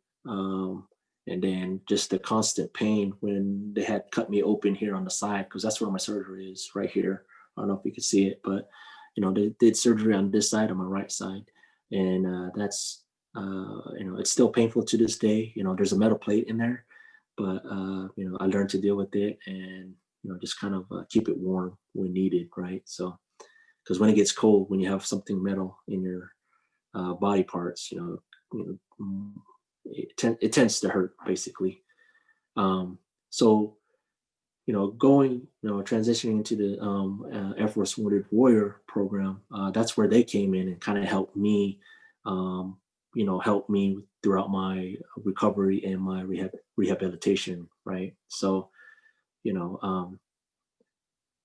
And then just the constant pain when they had cut me open here on the side, because that's where my surgery is, right here. I don't know if you can see it, but they did surgery on this side, on my right side, and that's it's still painful to this day. There's a metal plate in there, but I learned to deal with it, and just kind of keep it warm when needed, right? So, because when it gets cold, when you have something metal in your body parts, it tends to hurt, basically. So, transitioning into the Air Force Wounded Warrior program, that's where they came in and kind of helped me, help me throughout my recovery and my rehabilitation, right? So,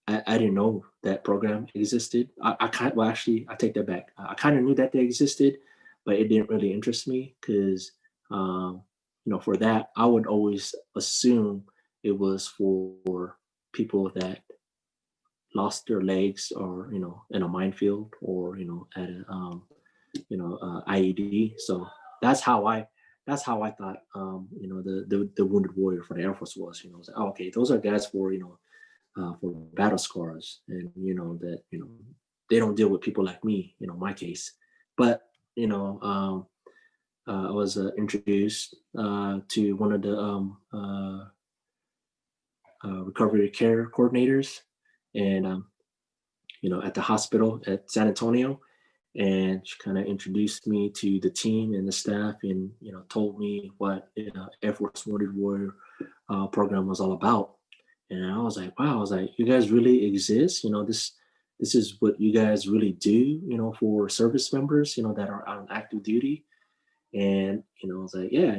I didn't know that program existed. Actually, I take that back. I kind of knew that they existed, but it didn't really interest me because, for that, I would always assume it was for people that lost their legs, or in a minefield, or at a IED. So that's how I thought the Wounded Warrior for the Air Force was. I was like, oh, okay, those are guys for for battle scars, and that they don't deal with people like me, my case. But I was introduced to one of the recovery care coordinators, and at the hospital at San Antonio, and she kind of introduced me to the team and the staff, and told me what Air Force Wounded Warrior program was all about. And I was like, wow, I was like, you guys really exist? This is what you guys really do, for service members, that are on active duty. And I was like, yeah,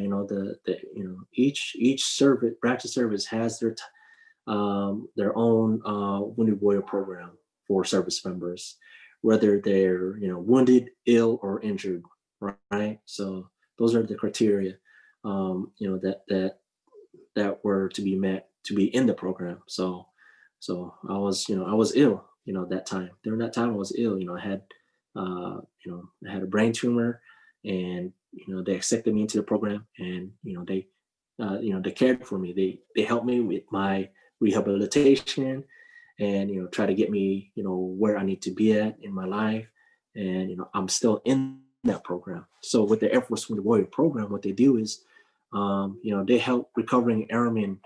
each service branch of service has their own Wounded Warrior program for service members, whether they're wounded, ill, or injured, right? So those are the criteria, that were to be met to be in the program. So I was ill, that time. During that time I was ill. I had I had a brain tumor, and they accepted me into the program, and they cared for me. They helped me with my rehabilitation, and try to get me where I need to be at in my life. And I'm still in that program. So with the Air Force Wounded Warrior program, what they do is they help recovering airmen,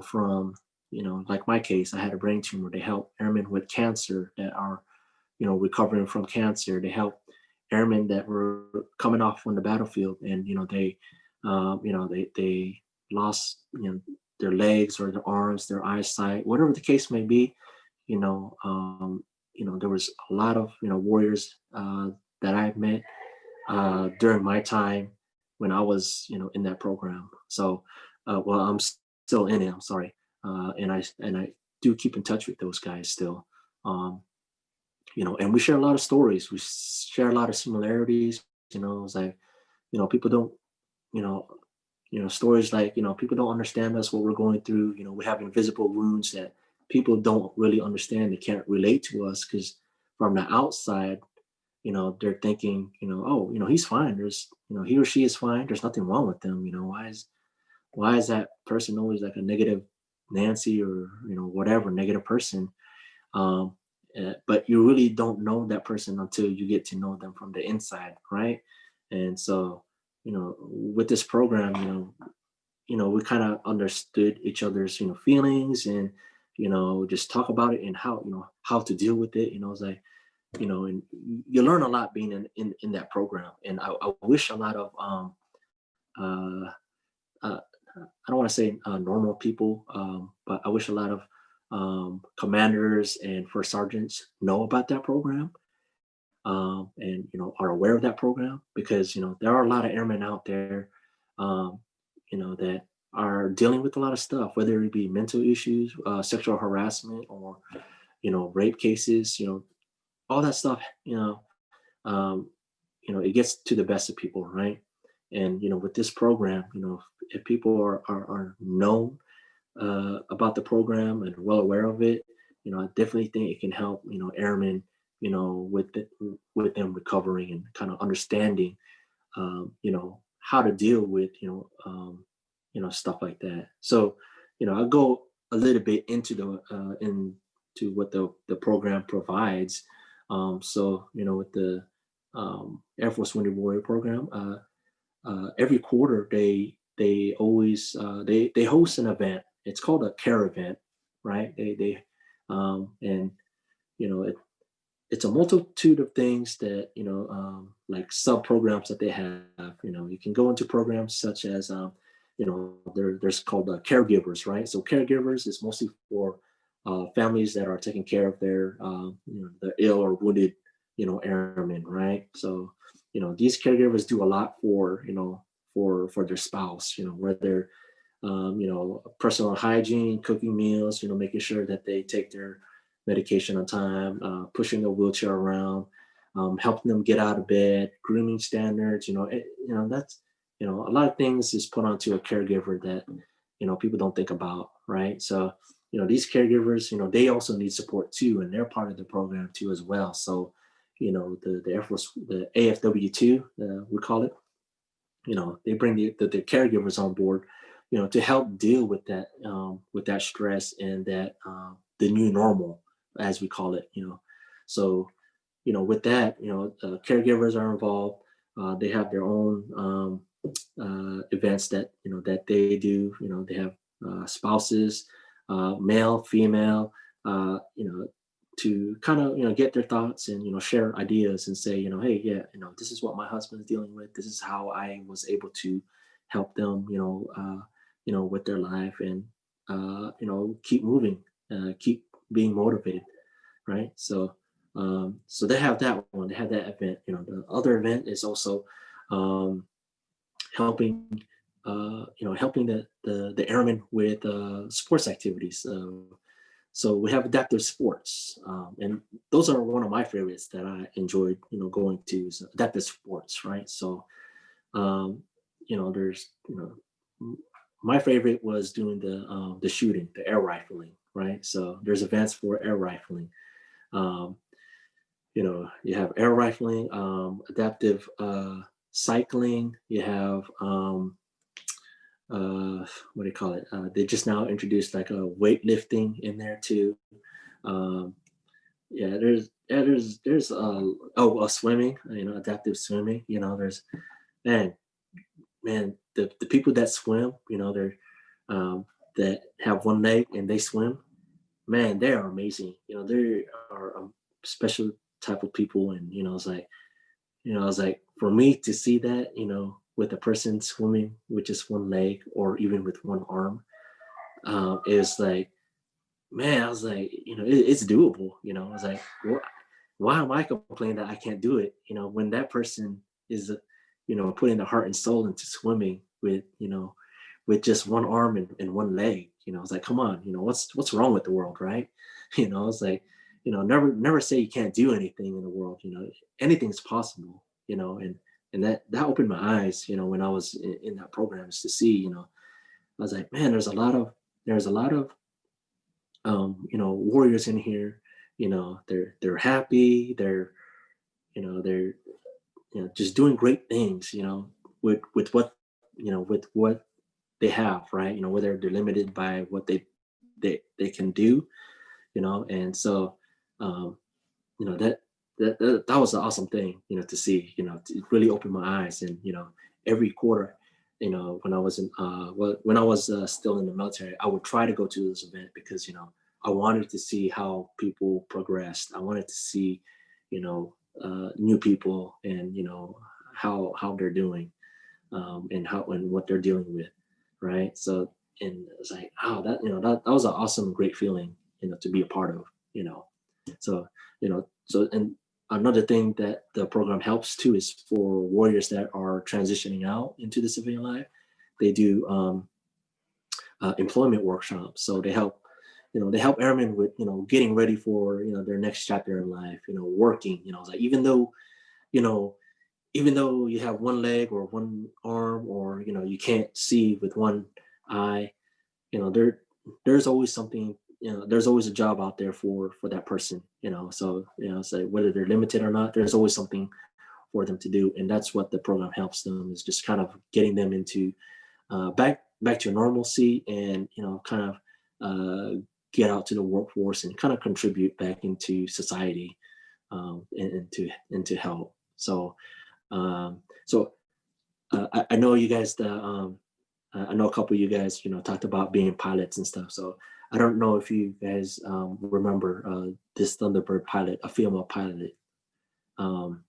from, like my case, I had a brain tumor. They help airmen with cancer that are, recovering from cancer. They help airmen that were coming off on the battlefield, and, they lost, their legs or their arms, their eyesight, whatever the case may be. There was a lot of, warriors that I've met during my time when I was, in that program. So, well, I'm still in it. I'm sorry, and I do keep in touch with those guys still. And we share a lot of stories. We share a lot of similarities. It's like, people don't, stories like, people don't understand us, what we're going through. We have invisible wounds that people don't really understand. They can't relate to us because from the outside, they're thinking, oh, he's fine. There's, he or she is fine. There's nothing wrong with them. Why is that person always like a negative Nancy, or, whatever negative person? But you really don't know that person until you get to know them from the inside, right? And so, with this program, we kind of understood each other's, feelings, and, just talk about it, and how to deal with it. It's like, and you learn a lot being in that program. And I wish a lot of, I don't want to say normal people, but I wish a lot of commanders and first sergeants know about that program, and are aware of that program, because there are a lot of airmen out there, that are dealing with a lot of stuff, whether it be mental issues, sexual harassment, or rape cases, all that stuff. It gets to the best of people, right? And with this program, if people are known, about the program and well aware of it, I definitely think it can help, airmen, with them recovering and kind of understanding, how to deal with, stuff like that. So, I'll go a little bit into into what the program provides. So, with the Air Force Wounded Warrior program, every quarter they always they host an event. It's called a care event, right? And it's a multitude of things that like sub programs that they have. You can go into programs such as there's called caregivers, right? So caregivers is mostly for families that are taking care of their the ill or wounded airmen, right? So these caregivers do a lot for for their spouse, whether personal hygiene, cooking meals, making sure that they take their medication on time, pushing their wheelchair around, helping them get out of bed, grooming standards, that's, a lot of things is put onto a caregiver that, people don't think about, right? So, these caregivers, they also need support too, and they're part of the program too as well. So, the Air Force, the AFW2, we call it, they bring the caregivers on board, to help deal with that stress and that the new normal, as we call it, So, with that, caregivers are involved. They have their own events that that they do. They have spouses, male, female, to kind of get their thoughts and share ideas and say hey, yeah, this is what my husband's dealing with. This is how I was able to help them with their life, and keep moving, keep being motivated, right? So so they have that one, they have that event. The other event is also helping helping the airmen with sports activities. So we have adaptive sports, and those are one of my favorites that I enjoyed, going to, is adaptive sports, right? So, there's, my favorite was doing the shooting, the air rifling, right? So there's events for air rifling. You have air rifling, adaptive cycling. You have what do you call it? They just now introduced like a weightlifting in there too. There's swimming, adaptive swimming. There's man, the people that swim, they're that have one leg and they swim, man, they are amazing. They are a special type of people, and it's like for me to see that, with a person swimming with just one leg or even with one arm, is like, man, I was like, it's doable. I was like, why am I complaining that I can't do it? When that person is, putting the heart and soul into swimming with, with just one arm and one leg. I was like, come on, what's wrong with the world, right? I was like, never say you can't do anything in the world. Anything's possible. And that opened my eyes, when I was in that program, is to see, I was like, man, there's a lot of warriors in here. They're happy. They're just doing great things. With what with what they have, right? Whether they're limited by what they can do, and so that was an awesome thing, to see, to really open my eyes. And every quarter, when I was when I was still in the military, I would try to go to this event because I wanted to see how people progressed. I wanted to see new people, and how they're doing, and what they're dealing with, right? So, and it's like, oh, that was an awesome, great feeling, to be a part of. So and another thing that the program helps too is for warriors that are transitioning out into the civilian life. They do employment workshops. So they help airmen with getting ready for their next chapter in life. Working. It's like, even though you have one leg or one arm, or you can't see with one eye, there's always something, there's always a job out there for that person, so, so whether they're limited or not, there's always something for them to do. And that's what the program helps them, is just kind of getting them into back to normalcy, and, kind of get out to the workforce and kind of contribute back into society, and into help. So, I know you guys, I know a couple of you guys, talked about being pilots and stuff. So I don't know if you guys remember this Thunderbird pilot, a female pilot, um,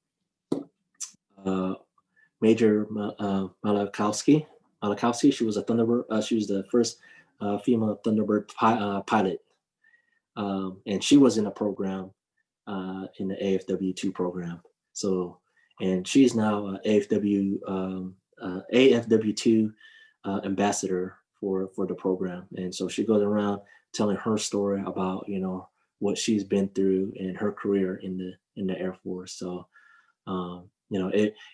Major Malakowski. She was a Thunderbird. She was the first female Thunderbird pilot, and she was in a program, in the AFW2 program. So, and she's now AFW2 ambassador for the program. And so she goes around telling her story about, what she's been through in her career in the Air Force. So,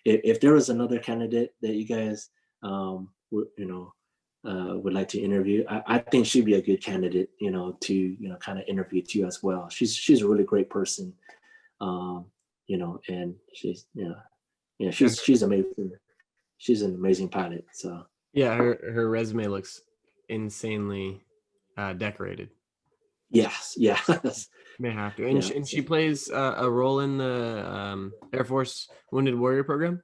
if there was another candidate that you guys would like to interview, I think she'd be a good candidate, to kind of interview too as well. She's a really great person, and she's she's amazing. She's an amazing pilot. So Yeah, her resume looks insanely decorated. yes, yeah. May have to, and she plays a role in the Air Force Wounded Warrior Program.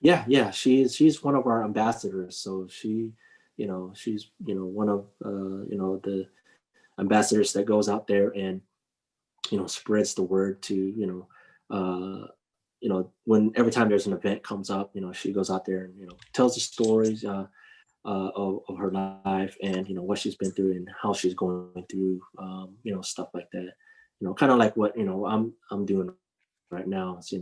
Yeah. She's one of our ambassadors. So she's one of the ambassadors that goes out there and spreads the word to when every time there's an event comes up, she goes out there and tells the stories of her life, and what she's been through and how she's going through stuff like that. Kind of like what I'm doing right now. It's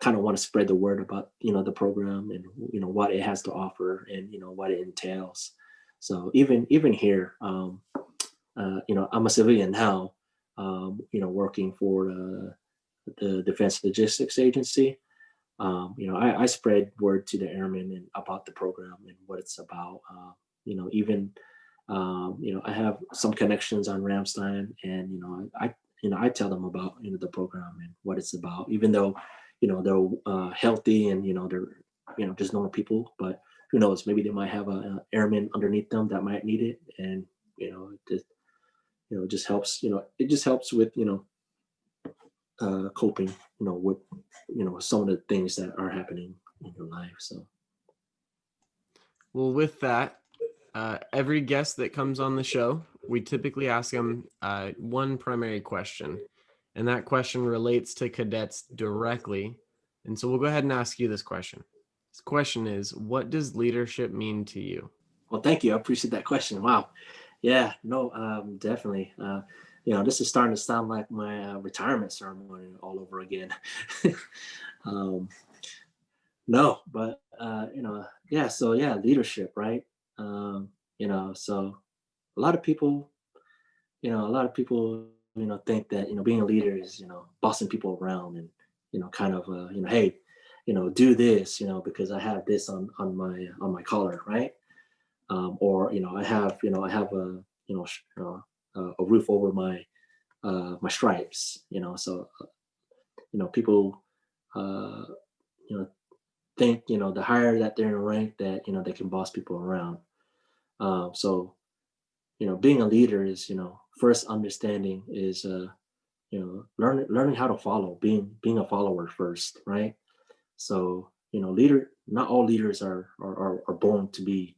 kind of want to spread the word about the program, and what it has to offer, and what it entails. So even here, I'm a civilian now, working for the Defense Logistics Agency. I spread word to the airmen and about the program and what it's about. Even I have some connections on Ramstein, and I tell them about the program and what it's about. Even though they're healthy, and they're just normal people, but who knows? Maybe they might have a airman underneath them that might need it, and it just helps. It just helps with coping, with some of the things that are happening in your life. So, well, with that, every guest that comes on the show, we typically ask them one primary question, and that question relates to cadets directly. And so we'll go ahead and ask you this question. This question is, what does leadership mean to you? Well, thank you. I appreciate that question. Wow. Yeah, no, definitely. This is starting to sound like my retirement ceremony all over again. No, but yeah. So yeah, leadership, right? So a lot of people, think that being a leader is bossing people around, and kind of hey, do this, because I have this on my collar, right? Or I have a roof over my stripes, so people think the higher that they're in rank, that they can boss people around. So being a leader is first understanding is learning how to follow, being a follower first, right? So not all leaders are born to be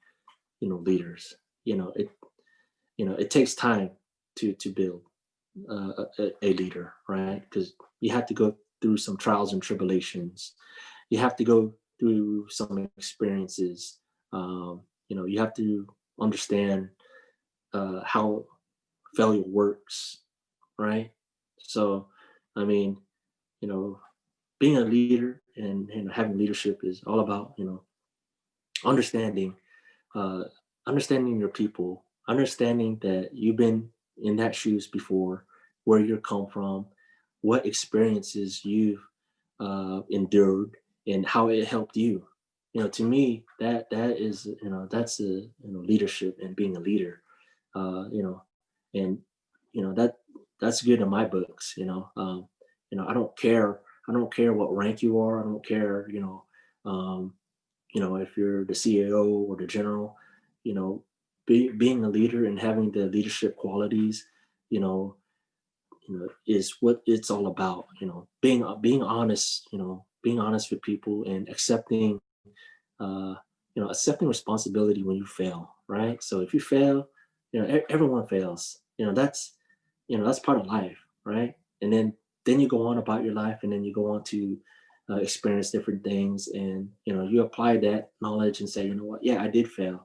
leaders. It takes time to build a leader, right? Because you have to go through some trials and tribulations. You have to go through some experiences. You have to understand how failure works, right? So, I mean, being a leader and having leadership is all about understanding understanding your people, understanding that you've been in that shoes before, where you come from, what experiences you've endured, and how it helped you. To me, that is that's a leadership and being a leader. you know, and that's good in my books. I don't care. I don't care what rank you are. I don't care. If you're the CEO or the general. You know, being a leader and having the leadership qualities. You know, is what it's all about. Being honest. Being honest with people and uh, accepting responsibility when you fail. Right. So if you fail, everyone fails. That's part of life, right? And then you go on about your life, and then you go on to experience different things, and you apply that knowledge and say, you know what, yeah, I did fail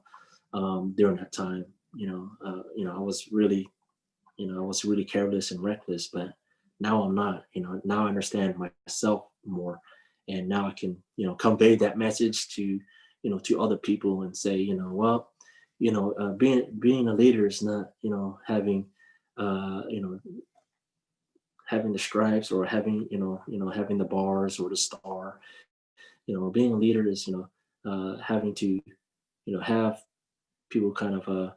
during that time. I was really careless and reckless, but now I'm not. Now I understand myself more, and now I can convey that message to other people and say, well, being a leader is not having uh, you know having the stripes or having having the bars or the star. Being a leader is having to have people kind of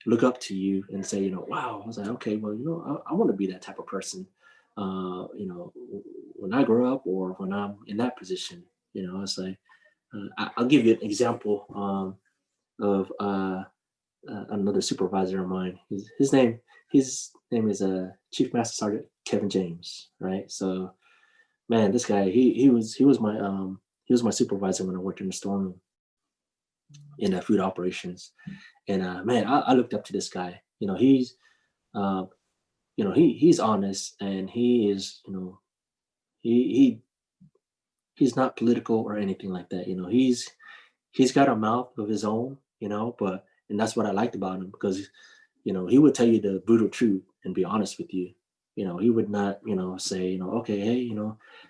look up to you and say, wow. I was like, okay, well, I want to be that type of person. When I grow up or when I'm in that position. It's like I'll give you an example of another supervisor of mine. His name is Chief Master Sergeant Kevin James, right? So, man, this guy he was my supervisor when I worked in the storeroom in food operations, and man, I looked up to this guy. Uh, he's honest, and he is he's not political or anything like that. He's got a mouth of his own, but and that's what I liked about him, because he would tell you the brutal truth and be honest with you. He would not say okay, hey,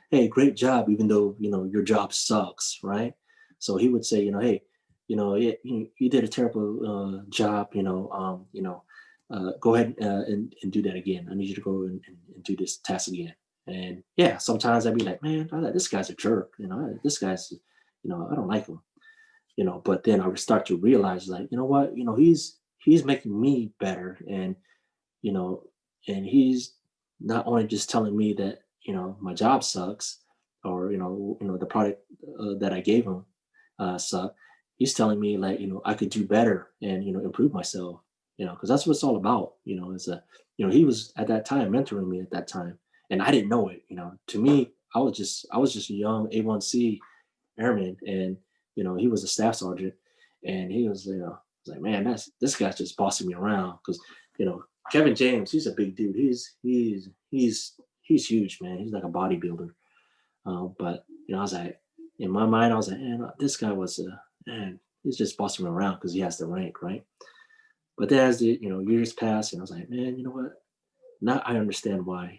hey, great job, even though your job sucks, right? So he would say, hey, you did a terrible job, go ahead and do that again. I need you to go and do this task again. And yeah, sometimes I'd be like, man, this guy's a jerk. This guy's, I don't like him. But then I would start to realize, like, you know what, he's making me better, and you know, and he's not only just telling me that my job sucks, or the product that I gave him sucked. He's telling me, like, I could do better and improve myself. Because that's what it's all about. Is a he was at that time mentoring me at that time, and I didn't know it. To me, I was just a young A1C airman, and he was a staff sergeant, and he was like, man, this guy's just bossing me around, because Kevin James, he's a big dude. He's huge, man. He's like a bodybuilder. But I was like, in my mind, I was like, man, this guy was man, he's just bossing me around because he has the rank, right? But then as the years passed, and I was like, man, you know what? Now I understand why.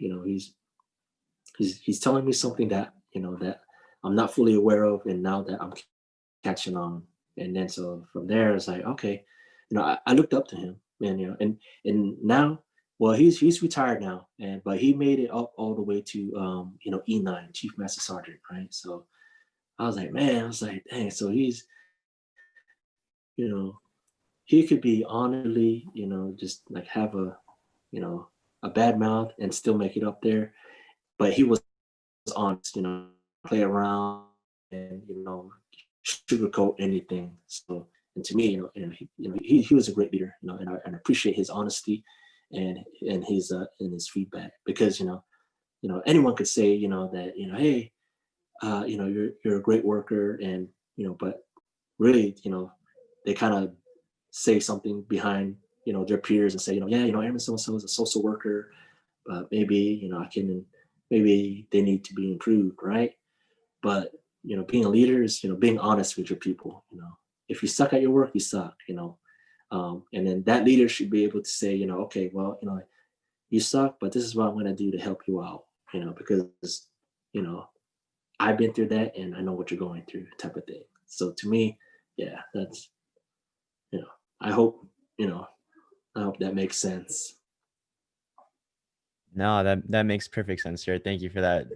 He's telling me something that that I'm not fully aware of, and now that I'm catching on. And then so from there, it's like, okay, I looked up to him, and and now, well, he's retired now, but he made it up all the way to E9, Chief Master Sergeant, right? So I was like, man, I was like, dang, so he's you know he could be honestly, just like have a bad mouth and still make it up there, but he was honest, play around and sugarcoat anything. So, and to me, he was a great leader, and I appreciate his honesty and his feedback, because anyone could say that hey, you're a great worker, and but really they kind of say something behind their peers and say yeah, Airman so and so is a social worker, but maybe maybe they need to be improved, right? But being a leader is being honest with your people. If you suck at your work, you suck. And then that leader should be able to say, okay, well, you suck, but this is what I'm going to do to help you out. Because I've been through that, and I know what you're going through, type of thing. So to me, yeah, that's I hope I hope that makes sense. No, that makes perfect sense, sir. Thank you for that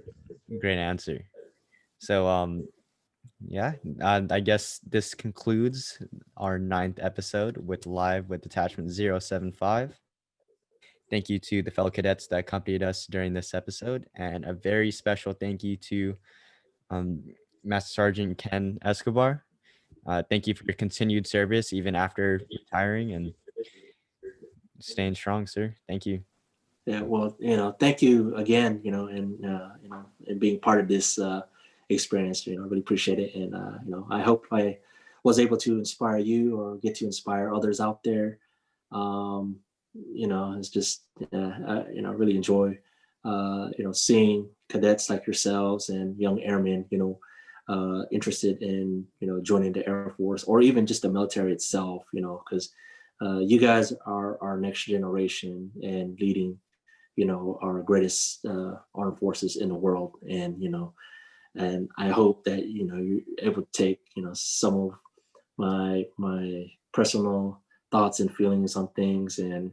great answer. So Yeah, I guess this concludes our 9th episode with Live with Detachment 075. Thank you to the fellow cadets that accompanied us during this episode, and a very special thank you to um, Master Sergeant Ken Escobar. Thank you for your continued service even after retiring and staying strong, sir. Thank you. Yeah, well, thank you again, and being part of this experience. I really appreciate it, and I hope I was able to inspire you or get to inspire others out there. It's just I really enjoy seeing cadets like yourselves and young airmen, interested in joining the Air Force or even just the military itself, because you guys are our next generation and leading our greatest armed forces in the world. And I hope that you're able to take some of my personal thoughts and feelings on things, and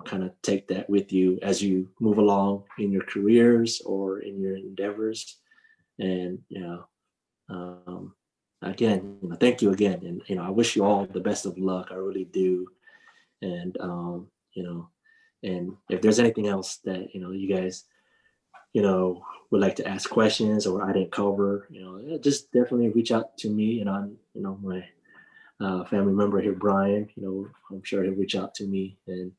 kind of take that with you as you move along in your careers or in your endeavors. And again, thank you again, and I wish you all the best of luck. I really do. And and if there's anything else that you guys would like to ask questions or I didn't cover, just definitely reach out to me. And I'm my family member here, Brian. I'm sure he'll reach out to me and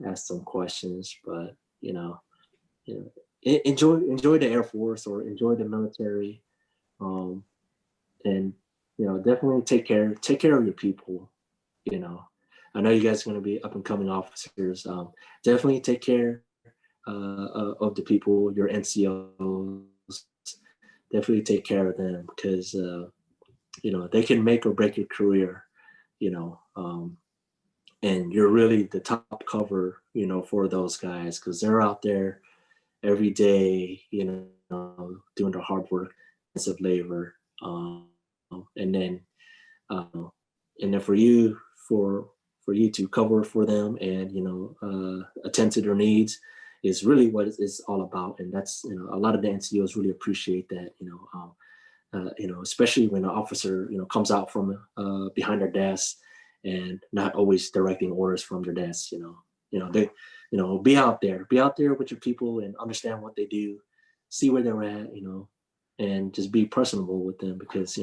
ask some questions. But enjoy the Air Force or enjoy the military, and definitely take care of your people. I know you guys are going to be up and coming officers. Definitely take care of the people, your NCOs. Definitely take care of them, because they can make or break your career. And you're really the top cover, for those guys, because they're out there every day, doing their hard work, intensive labor, and then for you to cover for them and attend to their needs is really what it's all about. And that's a lot of the NCOs really appreciate that. Especially when an officer comes out from behind their desk and not always directing orders from their desk. They be out there with your people and understand what they do, see where they're at, and just be personable with them, because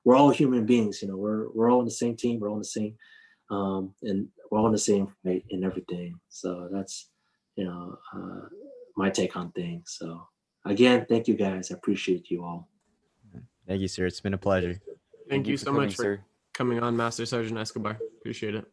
we're all human beings. We're all on the same team, we're all on the same and we're all in the same fight and everything. So that's my take on things. So again, thank you guys. I appreciate you all. Thank you, sir. It's been a pleasure. Thank you so coming, much for coming on, Master Sergeant Escobar. Appreciate it.